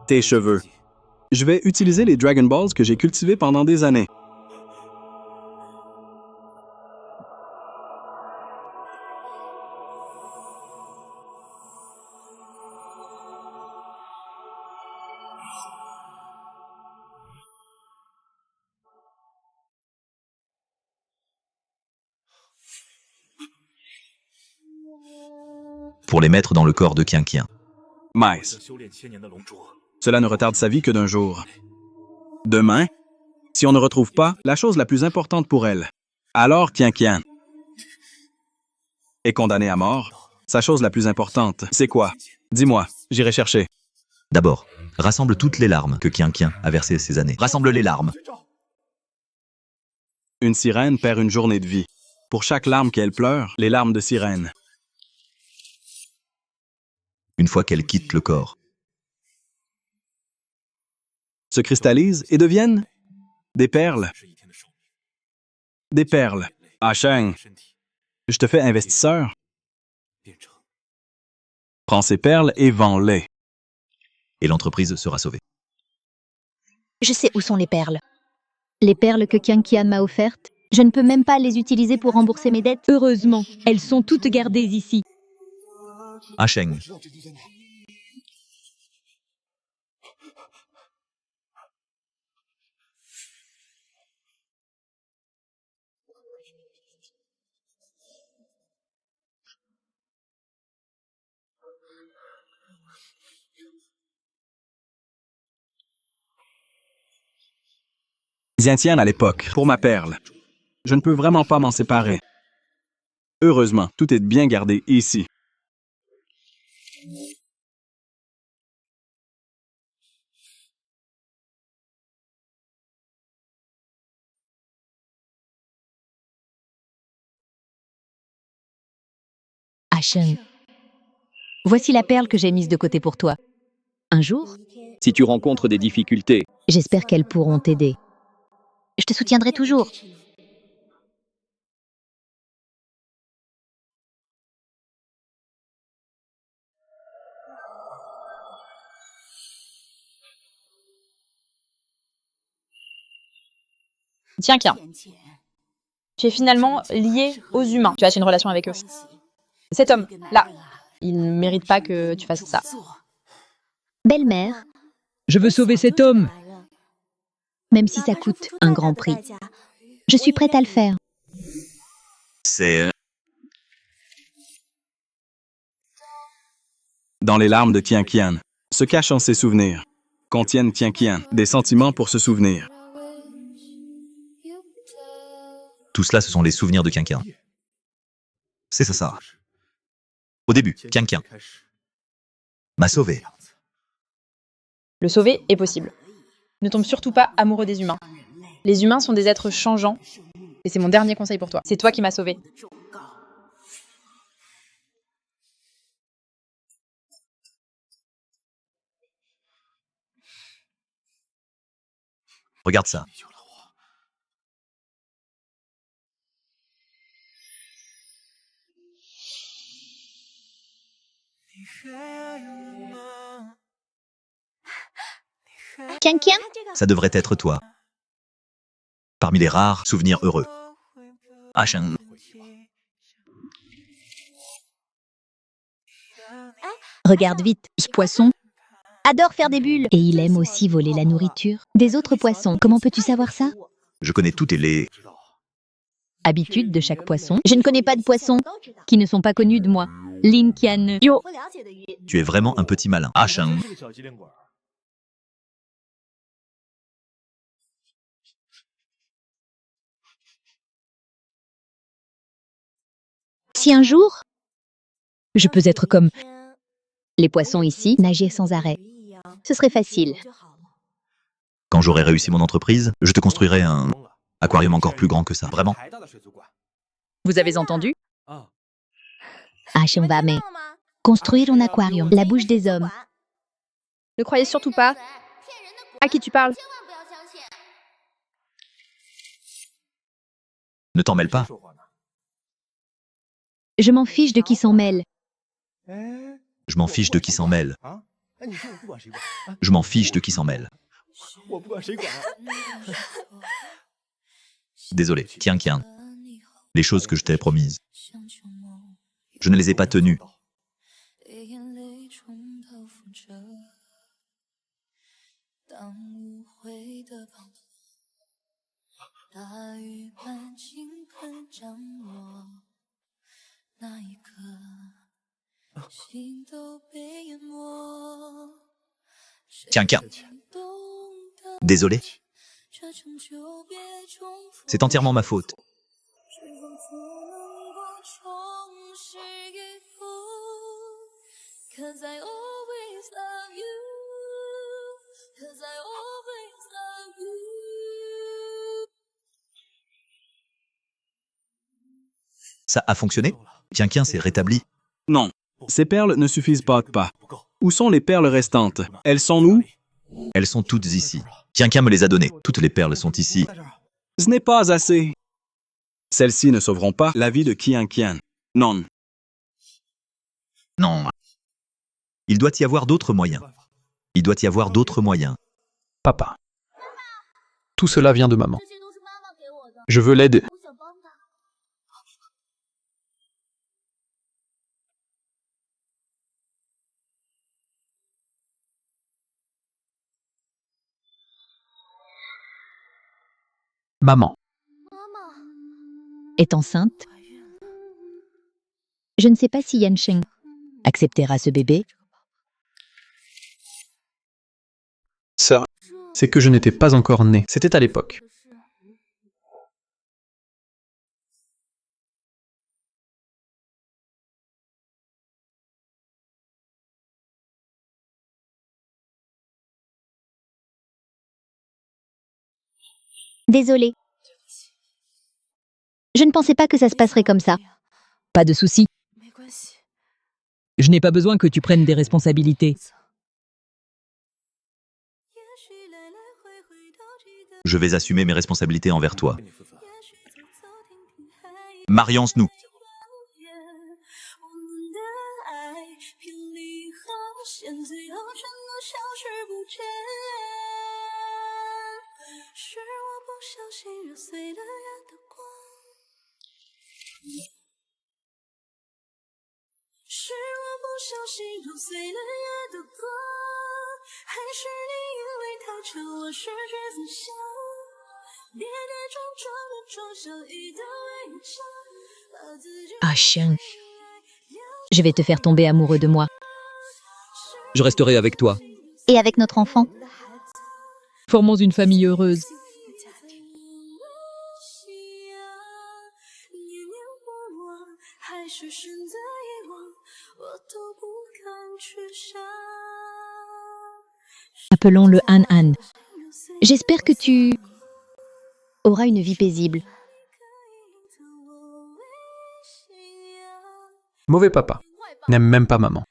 Tes cheveux. Je vais utiliser les Dragon Balls que j'ai cultivés pendant des années. Pour les mettre dans le corps de Qianqian. Mais Cela ne retarde sa vie que d'un jour. Demain, si on ne retrouve pas la chose la plus importante pour elle, alors Tian Qian est condamné à mort. Sa chose la plus importante, c'est quoi? Dis-moi, j'irai chercher. D'abord, rassemble toutes les larmes que Qian Qian a versées ces années. Rassemble les larmes. Une sirène perd une journée de vie. Pour chaque larme qu'elle pleure, les larmes de sirène. Une fois qu'elle quitte le corps, Se cristallisent et deviennent des perles. Des perles. Ah, Sheng, je te fais investisseur. Prends ces perles et vends-les. et l'entreprise sera sauvée. Je sais où sont les perles. Les perles que Qian Qian m'a offertes, je ne peux même pas les utiliser pour rembourser mes dettes. Heureusement, elles sont toutes gardées ici. Ah Sheng, Tian à l'époque, pour ma perle. Je ne peux vraiment pas m'en séparer. Heureusement, tout est bien gardé ici. Ashen, voici la perle que j'ai mise de côté pour toi. Un jour, Si tu rencontres des difficultés, j'espère qu'elles pourront t'aider. Je te soutiendrai toujours. Tiens, Qian, tu es finalement lié aux humains. Tu as une relation avec eux. Cet homme, là, il ne mérite pas que tu fasses ça. Belle-mère, Je veux sauver cet homme. même si ça coûte un grand prix, je suis prête à le faire. c'est... Dans les larmes de Tian Qian, se cachent ses souvenirs. Contiennent Tian Qian, des sentiments pour se souvenir. Tout cela, ce sont les souvenirs de Qian Qian. C'est ça. Au début, Qian Qian m'a sauvé. Le sauver est possible. Ne tombe surtout pas amoureux des humains. Les humains sont des êtres changeants. Et c'est mon dernier conseil pour toi. C'est toi qui m'as sauvé. Regarde ça. Qian Qian, Ça devrait être toi. Parmi les rares souvenirs heureux. Ah Sheng, regarde vite, ce poisson adore faire des bulles. Et il aime aussi voler la nourriture des autres poissons. Comment peux-tu savoir ça? je connais toutes les... Habitude de chaque poisson, Je ne connais pas de poissons. qui ne sont pas connus de moi. Lin Qian. Yo, Tu es vraiment un petit malin. Ah Sheng, si un jour, Je peux être comme les poissons ici. nager sans arrêt, ce serait facile. quand j'aurai réussi mon entreprise, je te construirai un aquarium encore plus grand que ça. Vraiment. Vous avez entendu? Ashen va mais construire un aquarium, la bouche des hommes. Ne croyez surtout pas à qui tu parles. Ne t'en mêle pas. Je m'en fiche de qui s'en mêle. Je m'en fiche de qui s'en mêle. Je m'en fiche de qui s'en mêle. Désolé, Qian Qian. Les choses que je t'ai promises, je ne les ai pas tenues. Tiens, tiens. Désolé. C'est entièrement ma faute. Ça a fonctionné? Tiens, tiens, c'est rétabli. Non, ces perles ne suffisent pas. Où sont les perles restantes? Elles sont où? Elles sont toutes ici. Tiens, me les a données. Toutes les perles sont ici. Ce n'est pas assez. Celles-ci ne sauveront pas la vie de Qian. Non. Non. Il doit y avoir d'autres moyens. Il doit y avoir d'autres moyens. Papa. Tout cela vient de maman. Je veux l'aider. Maman. Est enceinte. Je ne sais pas si Yansheng acceptera ce bébé. Ça, c'est que je n'étais pas encore né. C'était à l'époque. Désolée. Je ne pensais pas que ça se passerait comme ça. Pas de souci. Je n'ai pas besoin que tu prennes des responsabilités. Je vais assumer mes responsabilités envers toi. Marions-nous. Ah, chien. Je vais te faire tomber amoureux de moi. Je resterai avec toi. Et avec notre enfant. Formons une famille heureuse. Appelons-le Han. J'espère que tu auras une vie paisible. Mauvais papa. N'aime même pas maman.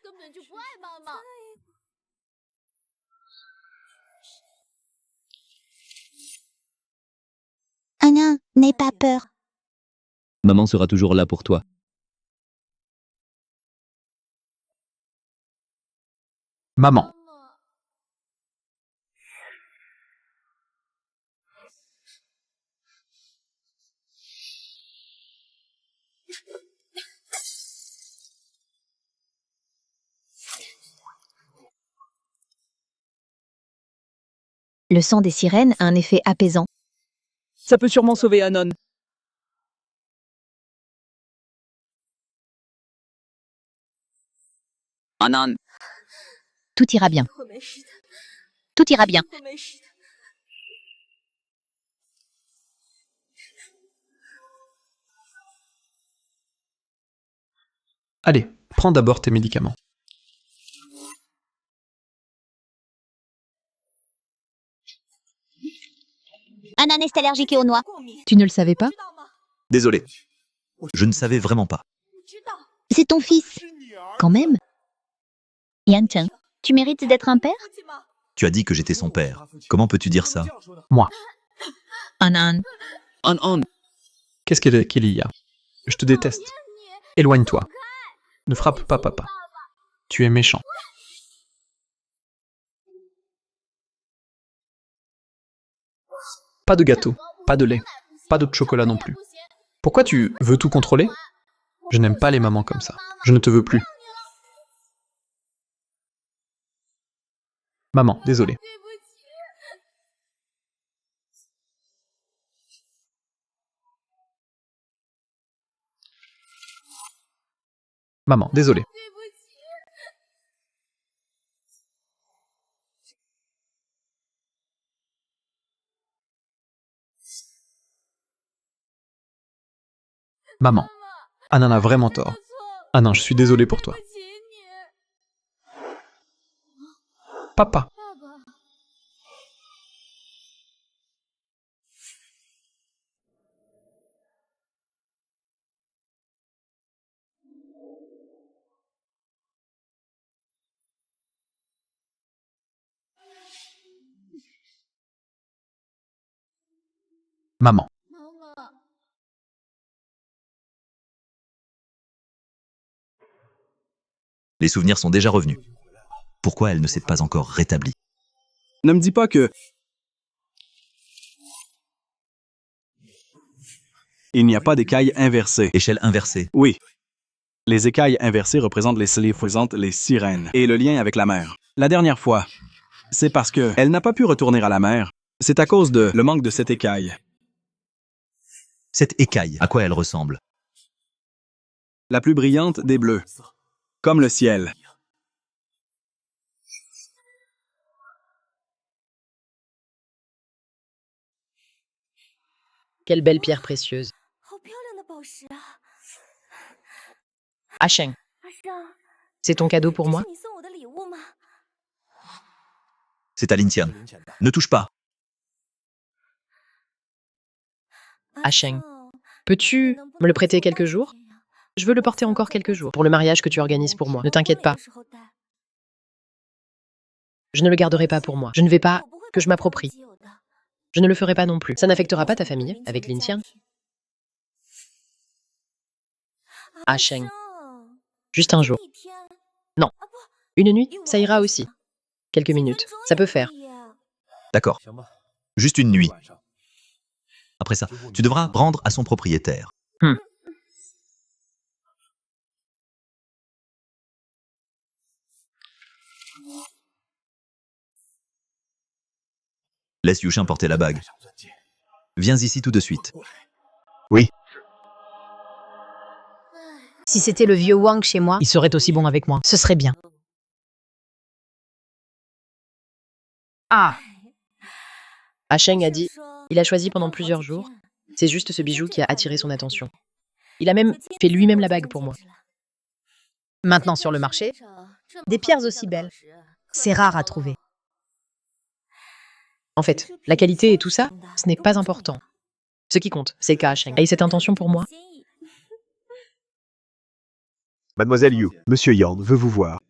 Anna, n'aie pas peur. Maman sera toujours là pour toi. Maman. Le sang des sirènes a un effet apaisant. Ça peut sûrement sauver Anon. Anan. Tout ira bien. Tout ira bien. Allez, prends d'abord tes médicaments. Anna est allergique aux noix. Tu ne le savais pas? Désolé. Je ne savais vraiment pas. C'est ton fils. Quand même. Yancheng, tu mérites d'être un père? Tu as dit que j'étais son père. Comment peux-tu dire ça? Moi. Han. Qu'est-ce qu'il y a? Je te déteste. Éloigne-toi. Ne frappe pas papa. Tu es méchant. Pas de gâteau, pas de lait, pas de chocolat non plus. Pourquoi tu veux tout contrôler? Je n'aime pas les mamans comme ça. Je ne te veux plus. Maman, désolé. Maman, désolé. Maman, Anan a vraiment tort. Anan, je suis désolé pour toi. Papa. Maman. Les souvenirs sont déjà revenus. Pourquoi elle ne s'est pas encore rétablie? Ne me dis pas que... Il n'y a pas d'écailles inversées. Échelle inversée. Oui. Les écailles inversées représentent les sirènes et le lien avec la mer. La dernière fois, c'est parce que elle n'a pas pu retourner à la mer. C'est à cause de le manque de cette écaille. Cette écaille, à quoi elle ressemble? La plus brillante des bleus. Comme le ciel. Quelle belle pierre précieuse. Asheng, c'est ton cadeau pour moi? C'est à Lintian. Ne touche pas. Asheng, peux-tu me le prêter quelques jours? Je veux le porter encore quelques jours pour le mariage que tu organises pour moi. Ne t'inquiète pas. Je ne le garderai pas pour moi. Je ne vais pas que je m'approprie. Je ne le ferai pas non plus. Ça n'affectera pas ta famille avec Lintian? Asheng, juste un jour. Non. Une nuit, ça ira aussi. Quelques minutes, ça peut faire. D'accord. Juste une nuit. Après ça, tu devras rendre à son propriétaire. Laisse Yushin porter la bague. Viens ici tout de suite. Oui. Si c'était le vieux Wang chez moi, Il serait aussi bon avec moi. ce serait bien. Ah, Asheng a dit, il a choisi pendant plusieurs jours. C'est juste ce bijou qui a attiré son attention. Il a même fait lui-même la bague pour moi. Maintenant sur le marché, des pierres aussi belles. C'est rare à trouver. En fait, la qualité et tout ça, ce n'est pas important. Ce qui compte, c'est qu'Asheng ait cette intention pour moi. Mademoiselle Yu, Monsieur Yan veut vous voir.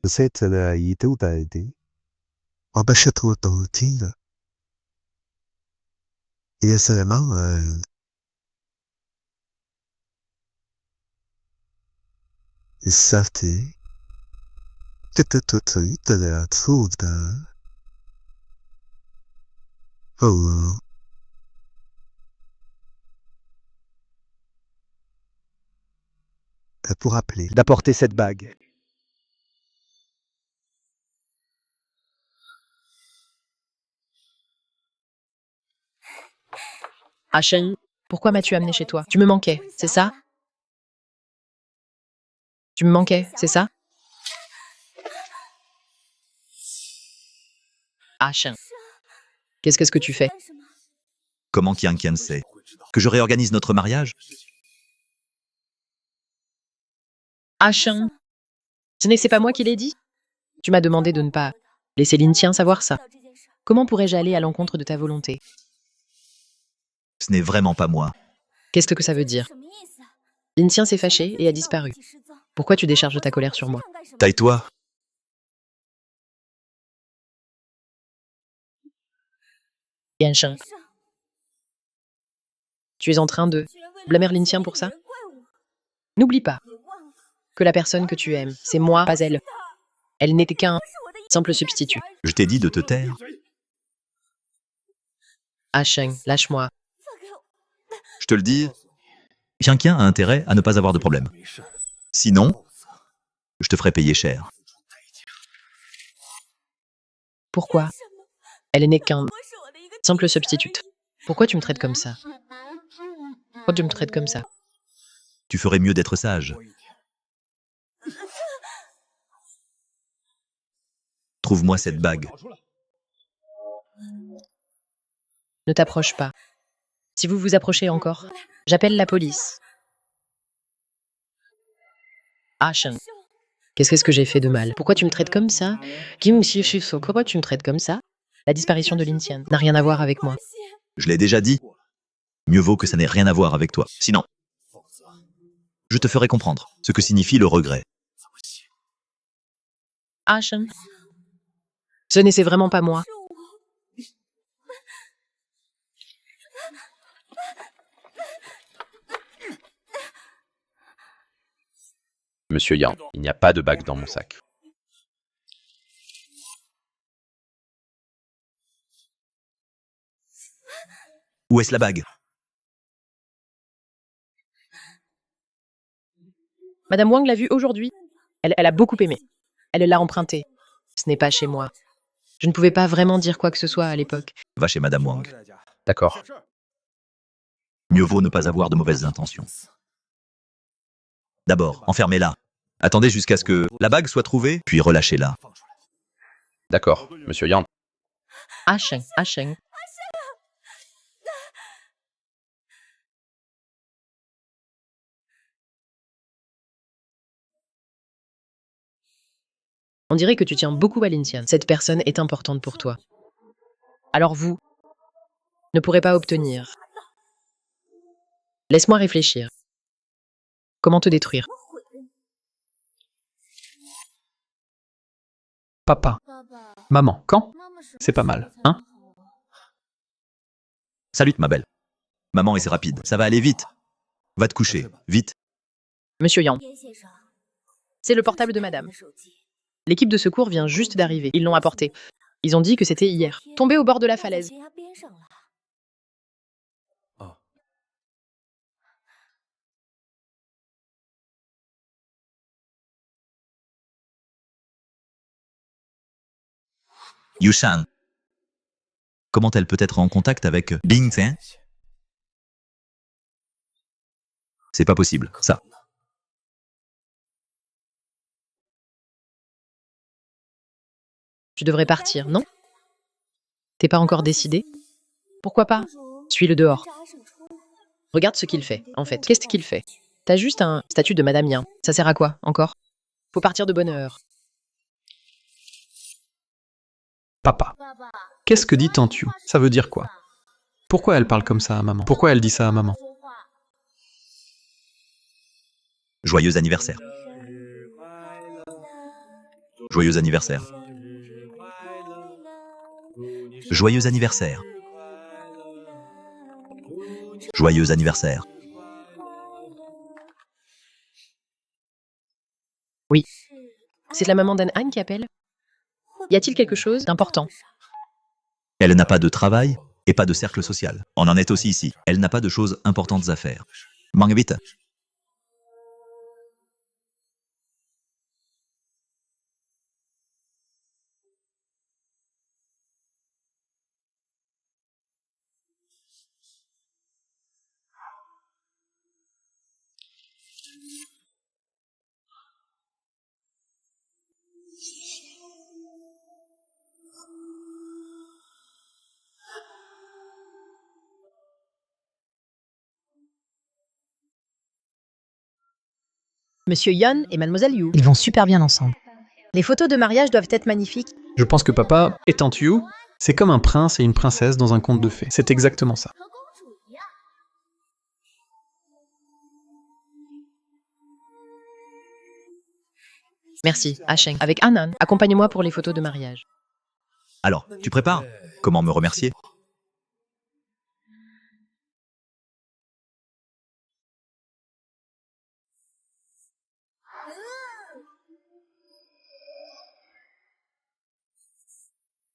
Pour appeler, d'apporter cette bague. Asheng, pourquoi m'as-tu amené chez toi? Tu me manquais, c'est ça? Tu me manquais, c'est ça? Asheng, qu'est-ce que tu fais? Comment Qian Qian sait? Que je réorganise notre mariage? Asheng, c'est pas moi qui l'ai dit? Tu m'as demandé de ne pas laisser Lintian savoir ça. Comment pourrais-je aller à l'encontre de ta volonté? Ce n'est vraiment pas moi. Qu'est-ce que ça veut dire? Lintian s'est fâché et a disparu. Pourquoi tu décharges ta colère sur moi? Taille-toi. Yansheng, tu es en train de blâmer Lintian pour ça? N'oublie pas que la personne que tu aimes, c'est moi, pas elle. Elle n'était qu'un simple substitut. Je t'ai dit de te taire. Asheng, lâche-moi. Je te le dis, Qian Qian a intérêt à ne pas avoir de problème. Sinon, je te ferai payer cher. Pourquoi? Elle n'est qu'un simple substitut. Pourquoi tu me traites comme ça? Pourquoi tu me traites comme ça? Tu ferais mieux d'être sage. Trouve-moi cette bague. Ne t'approche pas. Si vous vous approchez encore, j'appelle la police. Ah, Shen. Qu'est-ce que j'ai fait de mal? Pourquoi tu me traites comme ça? Kim Shi-Shi-So, pourquoi tu me traites comme ça? La disparition de Lin Xian n'a rien à voir avec moi. Je l'ai déjà dit. Mieux vaut que ça n'ait rien à voir avec toi. Sinon, je te ferai comprendre ce que signifie le regret. Ah, Shen. Ce n'est vraiment pas moi. Monsieur Yang, il n'y a pas de bague dans mon sac. Où est-ce la bague? Madame Wang l'a vue aujourd'hui. Elle a beaucoup aimé. Elle l'a empruntée. Ce n'est pas chez moi. Je ne pouvais pas vraiment dire quoi que ce soit à l'époque. Va chez Madame Wang. D'accord. Mieux vaut ne pas avoir de mauvaises intentions. D'abord, enfermez-la. Attendez jusqu'à ce que la bague soit trouvée, puis relâchez-la. D'accord, Monsieur Yang. Ah, Shen, ah, Shen. On dirait que tu tiens beaucoup à Lin Xian. Cette personne est importante pour toi. Alors vous ne pourrez pas obtenir. Laisse-moi réfléchir. Comment te détruire? Papa. Maman. Quand? C'est pas mal, hein? Salut, ma belle. Maman, et c'est rapide. Ça va aller vite. Va te coucher. Vite. Monsieur Yang. C'est le portable de madame. L'équipe de secours vient juste d'arriver. Ils l'ont apporté. Ils ont dit que c'était hier. Tombé au bord de la falaise. Yushan. Comment elle peut être en contact avec Bing Xian? C'est pas possible, ça. Tu devrais partir, non? T'es pas encore décidé? Pourquoi pas? Suis-le dehors. Regarde ce qu'il fait, en fait. Qu'est-ce qu'il fait? T'as juste un statut de Madame Yang. Ça sert à quoi, encore? Faut partir de bonne heure. Papa. Qu'est-ce que dit Tante Yu? Ça veut dire quoi? Pourquoi elle parle comme ça à maman? Pourquoi elle dit ça à maman? Joyeux anniversaire. Joyeux anniversaire. Joyeux anniversaire. Joyeux anniversaire. Oui. C'est la maman d'Anne Han qui appelle? Y a-t-il quelque chose d'important? Elle n'a pas de travail et pas de cercle social. On en est aussi ici. Elle n'a pas de choses importantes à faire. Mange vite. Monsieur Yon et Mademoiselle Yu. Ils vont super bien ensemble. Les photos de mariage doivent être magnifiques. Je pense que papa et Tante Yu, c'est comme un prince et une princesse dans un conte de fées. C'est exactement ça. Merci, Asheng. Avec Anan, accompagne-moi pour les photos de mariage. Alors, tu prépares? Comment me remercier?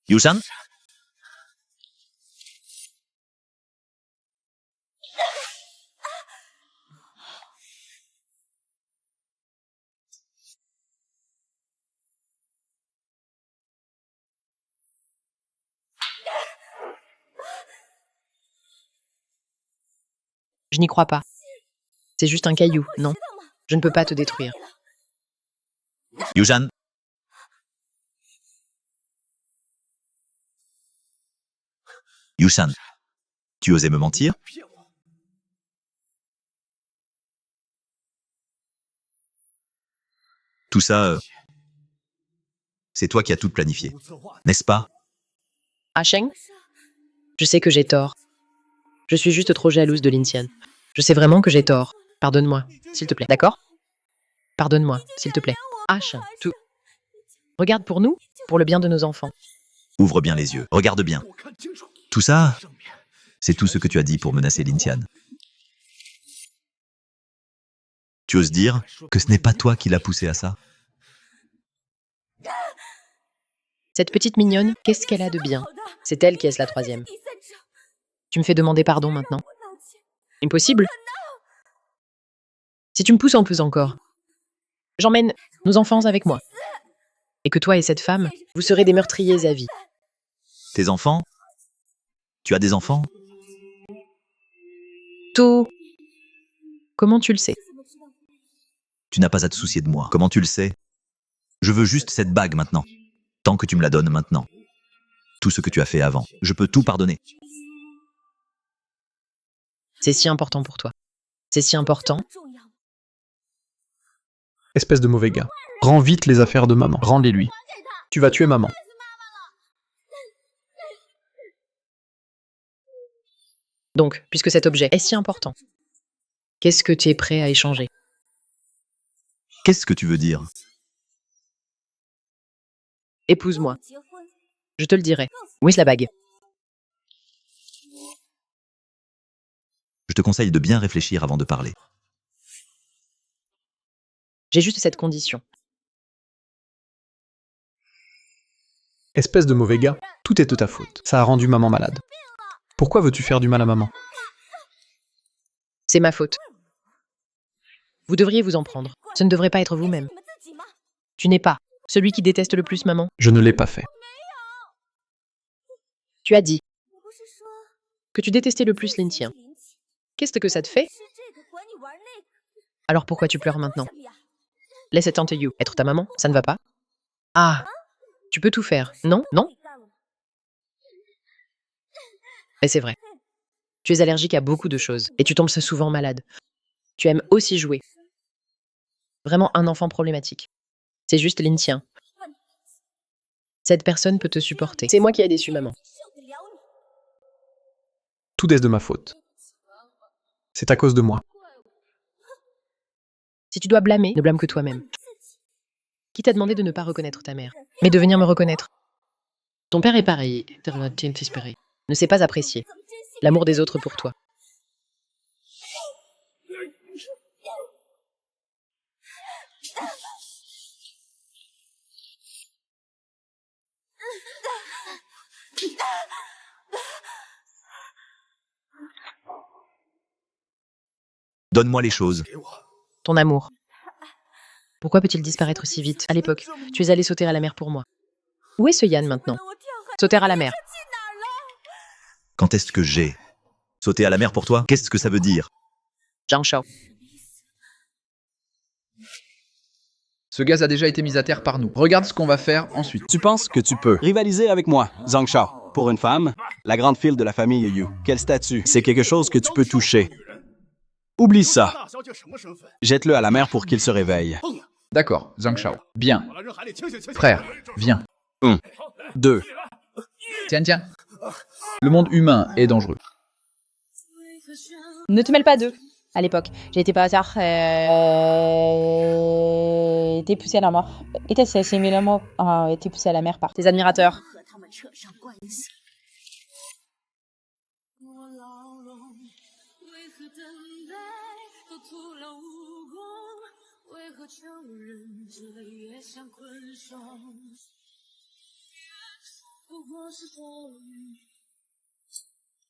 Yushan? Je n'y crois pas. C'est juste un caillou, non? Je ne peux pas te détruire. Yushan? Yushan, tu osais me mentir? Tout ça, c'est toi qui as tout planifié, n'est-ce pas? Ah, Sheng, je sais que j'ai tort. Je suis juste trop jalouse de Lintian. Je sais vraiment que j'ai tort. Pardonne-moi, s'il te plaît. D'accord? Pardonne-moi, s'il te plaît. Ah, Sheng, tout. Regarde pour nous, pour le bien de nos enfants. Ouvre bien les yeux, regarde bien. Tout ça, c'est tout ce que tu as dit pour menacer Lintian. Tu oses dire que ce n'est pas toi qui l'as poussé à ça? Cette petite mignonne, qu'est-ce qu'elle a de bien? C'est elle qui est la troisième. Tu me fais demander pardon maintenant? Impossible? Si tu me pousses en plus encore, j'emmène nos enfants avec moi. Et que toi et cette femme, vous serez des meurtriers à vie. Tes enfants? Tu as des enfants? Tout. Comment tu le sais? Tu n'as pas à te soucier de moi. Comment tu le sais? Je veux juste cette bague maintenant. Tant que tu me la donnes maintenant. Tout ce que tu as fait avant, je peux tout pardonner. C'est si important pour toi. C'est si important. Espèce de mauvais gars. Rends vite les affaires de maman. Rends-les lui. Tu vas tuer maman. Donc, puisque cet objet est si important, qu'est-ce que tu es prêt à échanger? Qu'est-ce que tu veux dire? Épouse-moi. Je te le dirai. Où est la bague? Je te conseille de bien réfléchir avant de parler. J'ai juste cette condition. Espèce de mauvais gars, tout est de ta faute. Ça a rendu maman malade. Pourquoi veux-tu faire du mal à maman? C'est ma faute. Vous devriez vous en prendre. Ce ne devrait pas être vous-même. Tu n'es pas celui qui déteste le plus maman. Je ne l'ai pas fait. Tu as dit que tu détestais le plus Lintien. Qu'est-ce que ça te fait? Alors pourquoi tu pleures maintenant? Laisse tante Yu être ta maman, ça ne va pas? Ah, tu peux tout faire. Non? Non? Mais c'est vrai. Tu es allergique à beaucoup de choses et tu tombes souvent malade. Tu aimes aussi jouer. Vraiment un enfant problématique. C'est juste Lintien. Cette personne peut te supporter. C'est moi qui ai déçu maman. Tout est de ma faute. C'est à cause de moi. Si tu dois blâmer, ne blâme que toi-même. Qui t'a demandé de ne pas reconnaître ta mère, mais de venir me reconnaître? Ton père est pareil, ne sait pas apprécier l'amour des autres pour toi. Donne-moi les choses. Ton amour. Pourquoi peut-il disparaître si vite? À l'époque, tu es allé sauter à la mer pour moi. Où est ce Yann maintenant? Sauter à la mer. Quand est-ce que j'ai sauté à la mer pour toi? Qu'est-ce que ça veut dire? Zhang Shao. Ce gaz a déjà été mis à terre par nous. Regarde ce qu'on va faire ensuite. Tu penses que tu peux rivaliser avec moi, Zhang Shao? Pour une femme, la grande fille de la famille Yu. Quel statut? C'est quelque chose que tu peux toucher. Oublie ça. Jette-le à la mer pour qu'il se réveille. D'accord, Zhang Shao. Bien. Frère, viens. 1, 2. Tiens, tiens. Le monde humain est dangereux. Ne te mêle pas d'eux. À l'époque, j'ai été pas tard. Été poussé à la mort. Été poussé à la mer par tes admirateurs.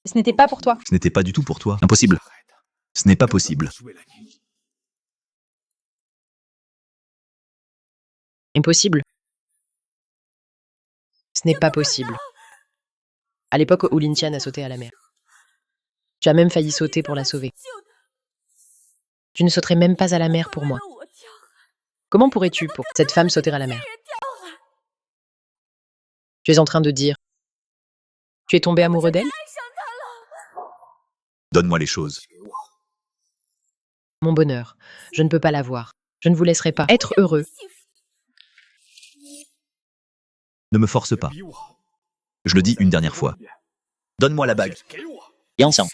Ce n'était pas pour toi. Ce n'était pas du tout pour toi. Impossible. Ce n'est pas possible. Impossible. Ce n'est pas possible. À l'époque où Lintyan a sauté à la mer. Tu as même failli sauter pour la sauver. Tu ne sauterais même pas à la mer pour moi. Comment pourrais-tu, pour cette femme, sauter à la mer? Tu es en train de dire... Tu es tombé amoureux d'elle? Donne-moi les choses. Mon bonheur, je ne peux pas l'avoir. Je ne vous laisserai pas être heureux Ne me force pas. Je le dis une dernière fois. Donne-moi la bague. Yanxiang,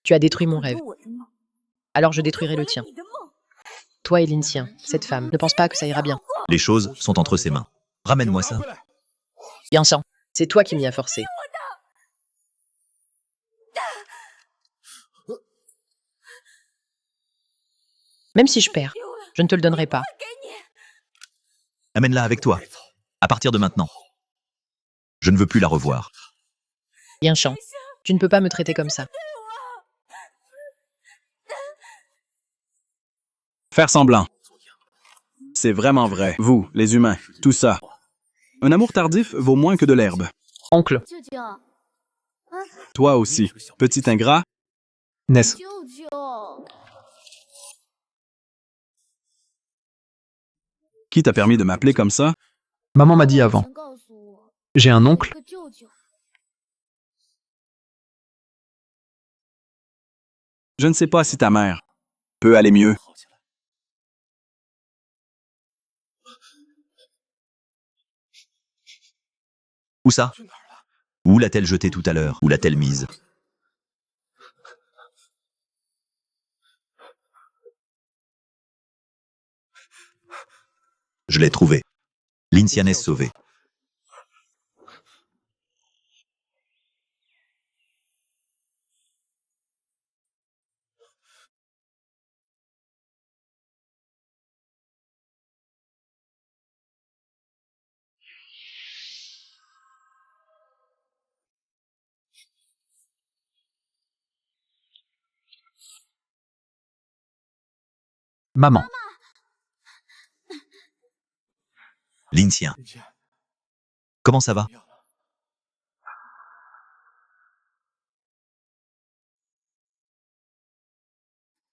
tu as détruit mon rêve. Alors je détruirai le tien. Toi et Linxian, cette femme, ne pense pas que ça ira bien. Les choses sont entre ses mains. Ramène-moi ça. Yanxiang, c'est toi qui m'y as forcé. Même si je perds, je ne te le donnerai pas. Amène-la avec toi. À partir de maintenant. Je ne veux plus la revoir. Yanxiang, tu ne peux pas me traiter comme ça. Faire semblant. C'est vraiment vrai. Vous, les humains, tout ça. Un amour tardif vaut moins que de l'herbe. Oncle. Toi aussi, petit ingrat. Ness. Qui t'a permis de m'appeler comme ça? Maman m'a dit avant. J'ai un oncle. Je ne sais pas si ta mère peut aller mieux. Où ça? Où l'a-t-elle jetée tout à l'heure? Où l'a-t-elle mise? Je l'ai trouvée. Linxian est sauvée. Maman. Linxian. Comment ça va?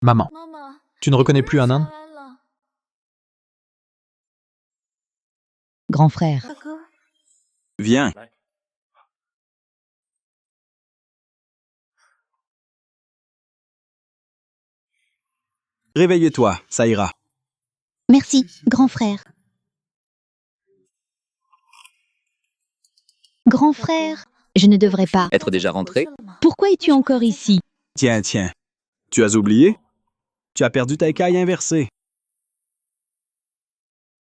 Maman. Tu ne reconnais plus Anan? Grand frère. Viens. Réveille-toi, ça ira. Merci, grand frère. Grand frère, je ne devrais pas. Être déjà rentré? Pourquoi es-tu encore ici? Tiens, tiens. Tu as oublié? Tu as perdu ta écaille inversée.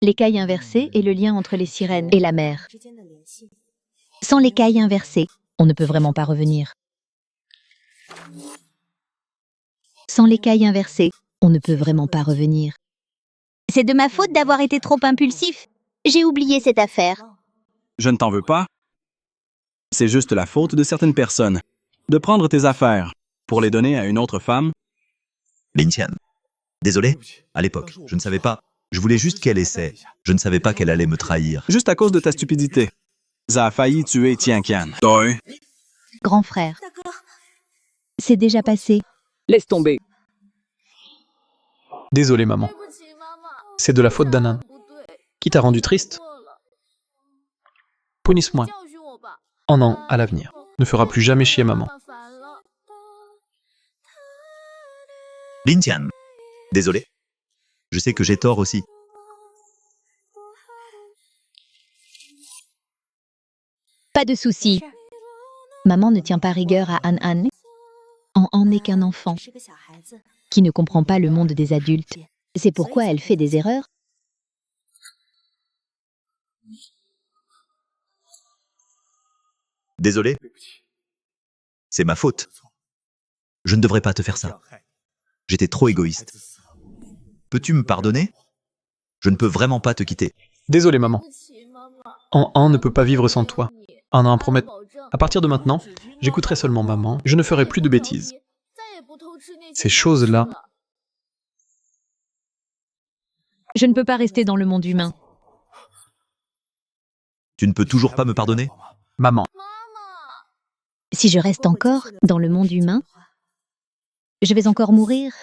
L'écaille inversée est le lien entre les sirènes et la mer. Sans l'écaille inversée, on ne peut vraiment pas revenir. Sans l'écaille inversée, on ne peut vraiment pas revenir. C'est de ma faute d'avoir été trop impulsif. J'ai oublié cette affaire. Je ne t'en veux pas. C'est juste la faute de certaines personnes. De prendre tes affaires pour les donner à une autre femme. Linxian. Désolé, à l'époque, je ne savais pas. Je voulais juste qu'elle essaie. Je ne savais pas qu'elle allait me trahir. Juste à cause de ta stupidité. Ça a failli tuer Tianqian. Grand frère. C'est déjà passé. Laisse tomber. Désolé, maman. C'est de la faute d'Anan. Qui t'a rendu triste? Punisse-moi. Oh non, à l'avenir. Ne fera plus jamais chier maman. Linxian. Désolé. Je sais que j'ai tort aussi. Pas de souci. Maman ne tient pas rigueur à An. An n'est qu'un enfant qui ne comprend pas le monde des adultes. C'est pourquoi elle fait des erreurs. Désolé. C'est ma faute. Je ne devrais pas te faire ça. J'étais trop égoïste. Peux-tu me pardonner? Je ne peux vraiment pas te quitter. Désolé, maman. An ne peut pas vivre sans toi. An promet. À partir de maintenant, j'écouterai seulement maman. Je ne ferai plus de bêtises. Ces choses-là. Je ne peux pas rester dans le monde humain. Tu ne peux toujours pas me pardonner? Maman. Si je reste encore dans le monde humain, je vais encore mourir.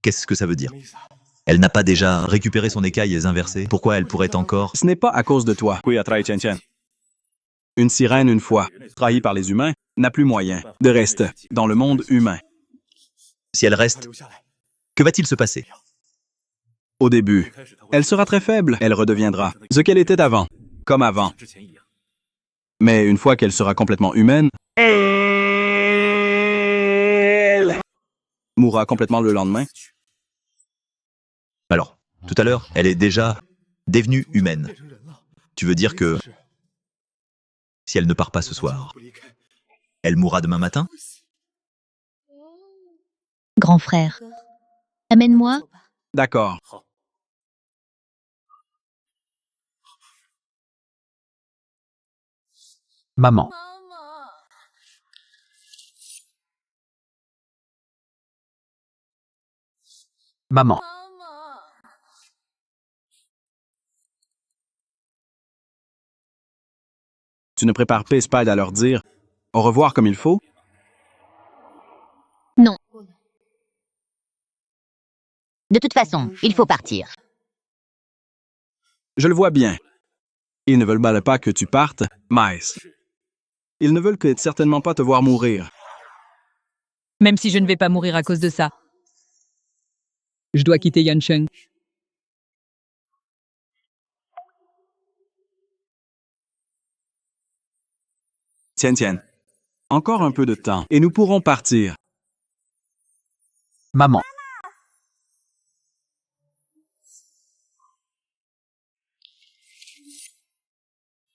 Qu'est-ce que ça veut dire? Elle n'a pas déjà récupéré son écaille inversée? Pourquoi elle pourrait encore... Ce n'est pas à cause de toi. Une sirène, une fois trahie par les humains, n'a plus moyen de rester dans le monde humain. Si elle reste, que va-t-il se passer? Au début, elle sera très faible, elle redeviendra ce qu'elle était avant, comme avant. Mais une fois qu'elle sera complètement humaine, elle mourra complètement le lendemain. Alors, tout à l'heure, elle est déjà devenue humaine. Tu veux dire que si elle ne part pas ce soir, elle mourra demain matin? Grand frère, amène-moi. D'accord. Maman. Maman. Tu ne prépares pas Spade à leur dire au revoir comme il faut? Non. De toute façon, il faut partir. Je le vois bien. Ils ne veulent pas que tu partes, Miles. Ils ne veulent certainement pas te voir mourir. Même si je ne vais pas mourir à cause de ça. Je dois quitter Yancheng. Tiens. Encore un peu de temps et nous pourrons partir. Maman.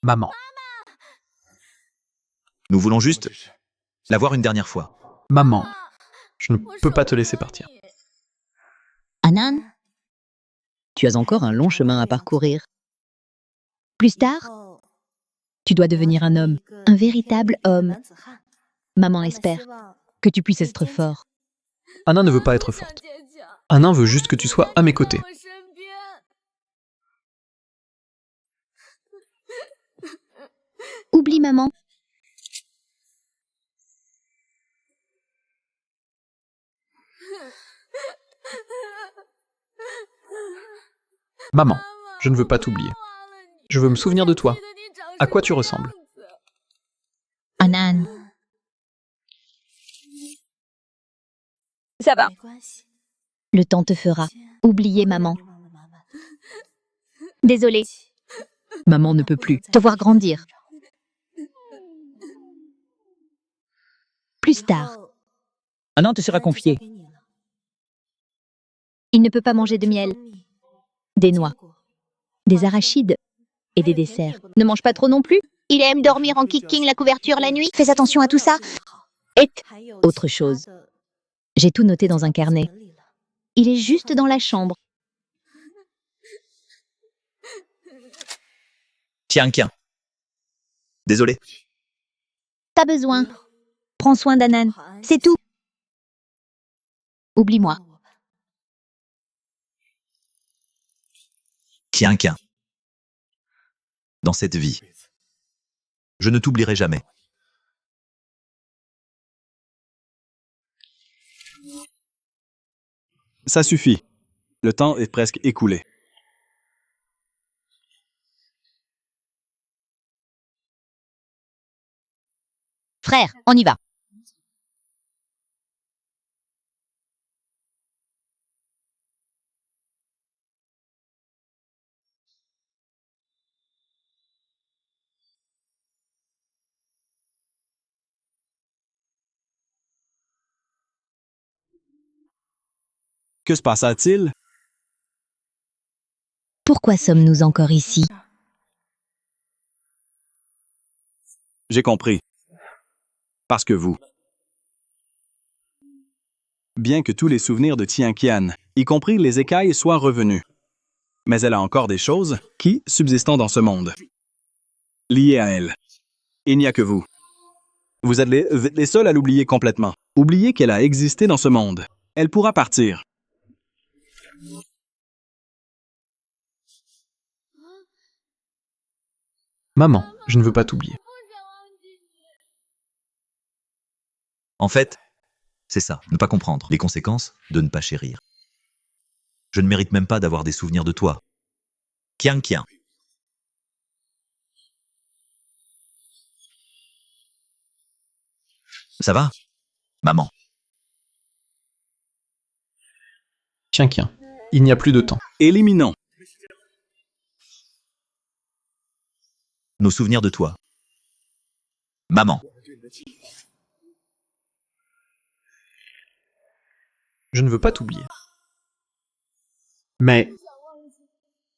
Maman. Nous voulons juste la voir une dernière fois. Maman. Je ne peux pas te laisser partir. Anan, tu as encore un long chemin à parcourir. Plus tard, tu dois devenir un homme, un véritable homme. Maman espère que tu puisses être fort. Anna ne veut pas être forte. Anna veut juste que tu sois à mes côtés. Oublie maman. Maman, je ne veux pas t'oublier. Je veux me souvenir de toi. À quoi tu ressembles? Anan. Ça va. Le temps te fera oublier maman. Désolée. Maman ne peut plus te voir grandir. Plus tard, Anan te sera confié. il ne peut pas manger de miel, des noix, des arachides et des desserts. Ne mange pas trop non plus. Il aime dormir en kicking la couverture la nuit. Fais attention à tout ça. Et autre chose. J'ai tout noté dans un carnet. Il est juste dans la chambre. Tiens. Désolé. T'as besoin. Prends soin d'Anan. C'est tout. Oublie-moi. Tiens. Dans cette vie, je ne t'oublierai jamais. Ça suffit. Le temps est presque écoulé. Frère, on y va. Que se passa-t-il? Pourquoi sommes-nous encore ici? J'ai compris. Parce que vous. Bien que tous les souvenirs de Tianqian, y compris les écailles, soient revenus. Mais elle a encore des choses qui, subsistant dans ce monde, liées à elle. Il n'y a que vous. Vous êtes les seuls à l'oublier complètement. Oubliez qu'elle a existé dans ce monde. Elle pourra partir. Maman, je ne veux pas t'oublier. En fait, c'est ça, ne pas comprendre les conséquences de ne pas chérir. Je ne mérite même pas d'avoir des souvenirs de toi. Kian. Ça va, maman? Tiens. Il n'y a plus de temps. Éliminons. Nos souvenirs de toi. Maman. Je ne veux pas t'oublier. Mais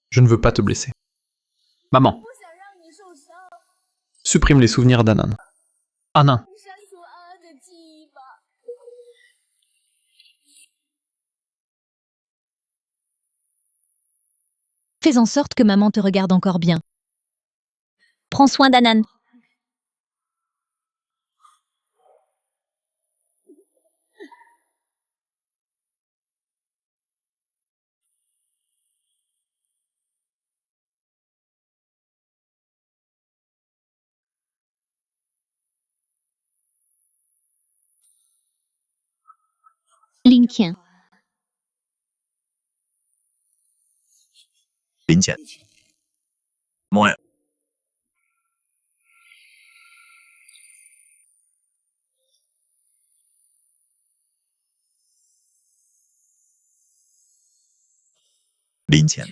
je ne veux pas te blesser. Maman. Supprime les souvenirs d'Anan. Anan. Fais en sorte que maman te regarde encore bien. Prends soin d'Anan. Linqian. Lintian. Moi. Lintian.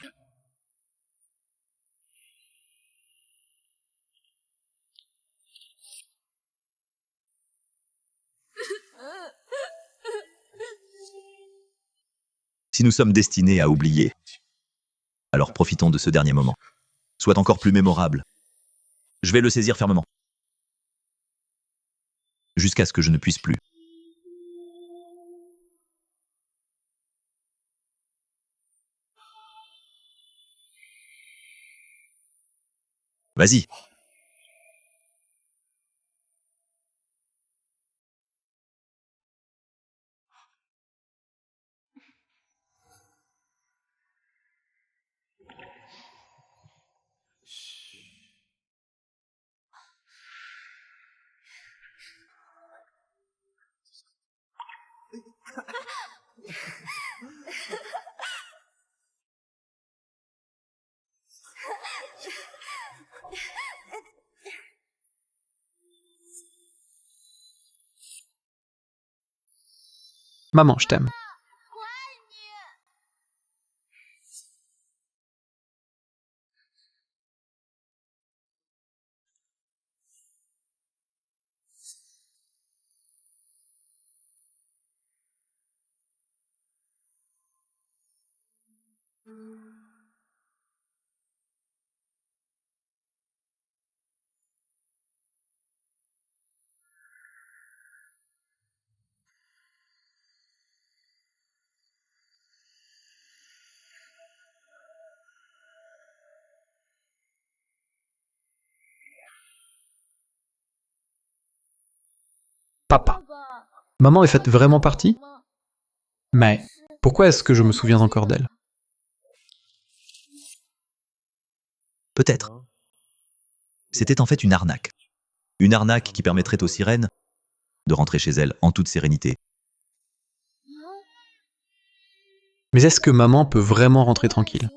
Si nous sommes destinés à oublier, alors profitons de ce dernier moment. Soit encore plus mémorable. Je vais le saisir fermement. Jusqu'à ce que je ne puisse plus. Vas-y. Maman, je t'aime. Papa. Maman est faite vraiment partie? Mais pourquoi est-ce que je me souviens encore d'elle? Peut-être. C'était en fait une arnaque. Une arnaque qui permettrait aux sirènes de rentrer chez elles en toute sérénité. Mais est-ce que maman peut vraiment rentrer tranquille?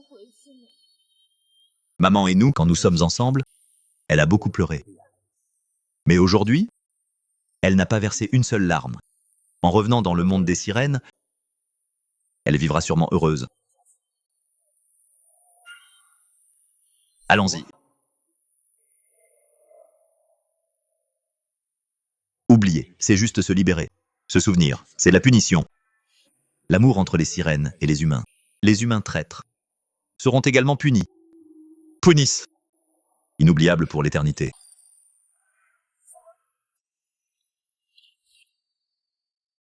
Maman et nous, quand nous sommes ensemble, elle a beaucoup pleuré. Mais aujourd'hui, elle n'a pas versé une seule larme. En revenant dans le monde des sirènes, elle vivra sûrement heureuse. Allons-y. Oublier, c'est juste se libérer. Se souvenir, c'est la punition. L'amour entre les sirènes et les humains traîtres, seront également punis. Punissent. Inoubliables pour l'éternité.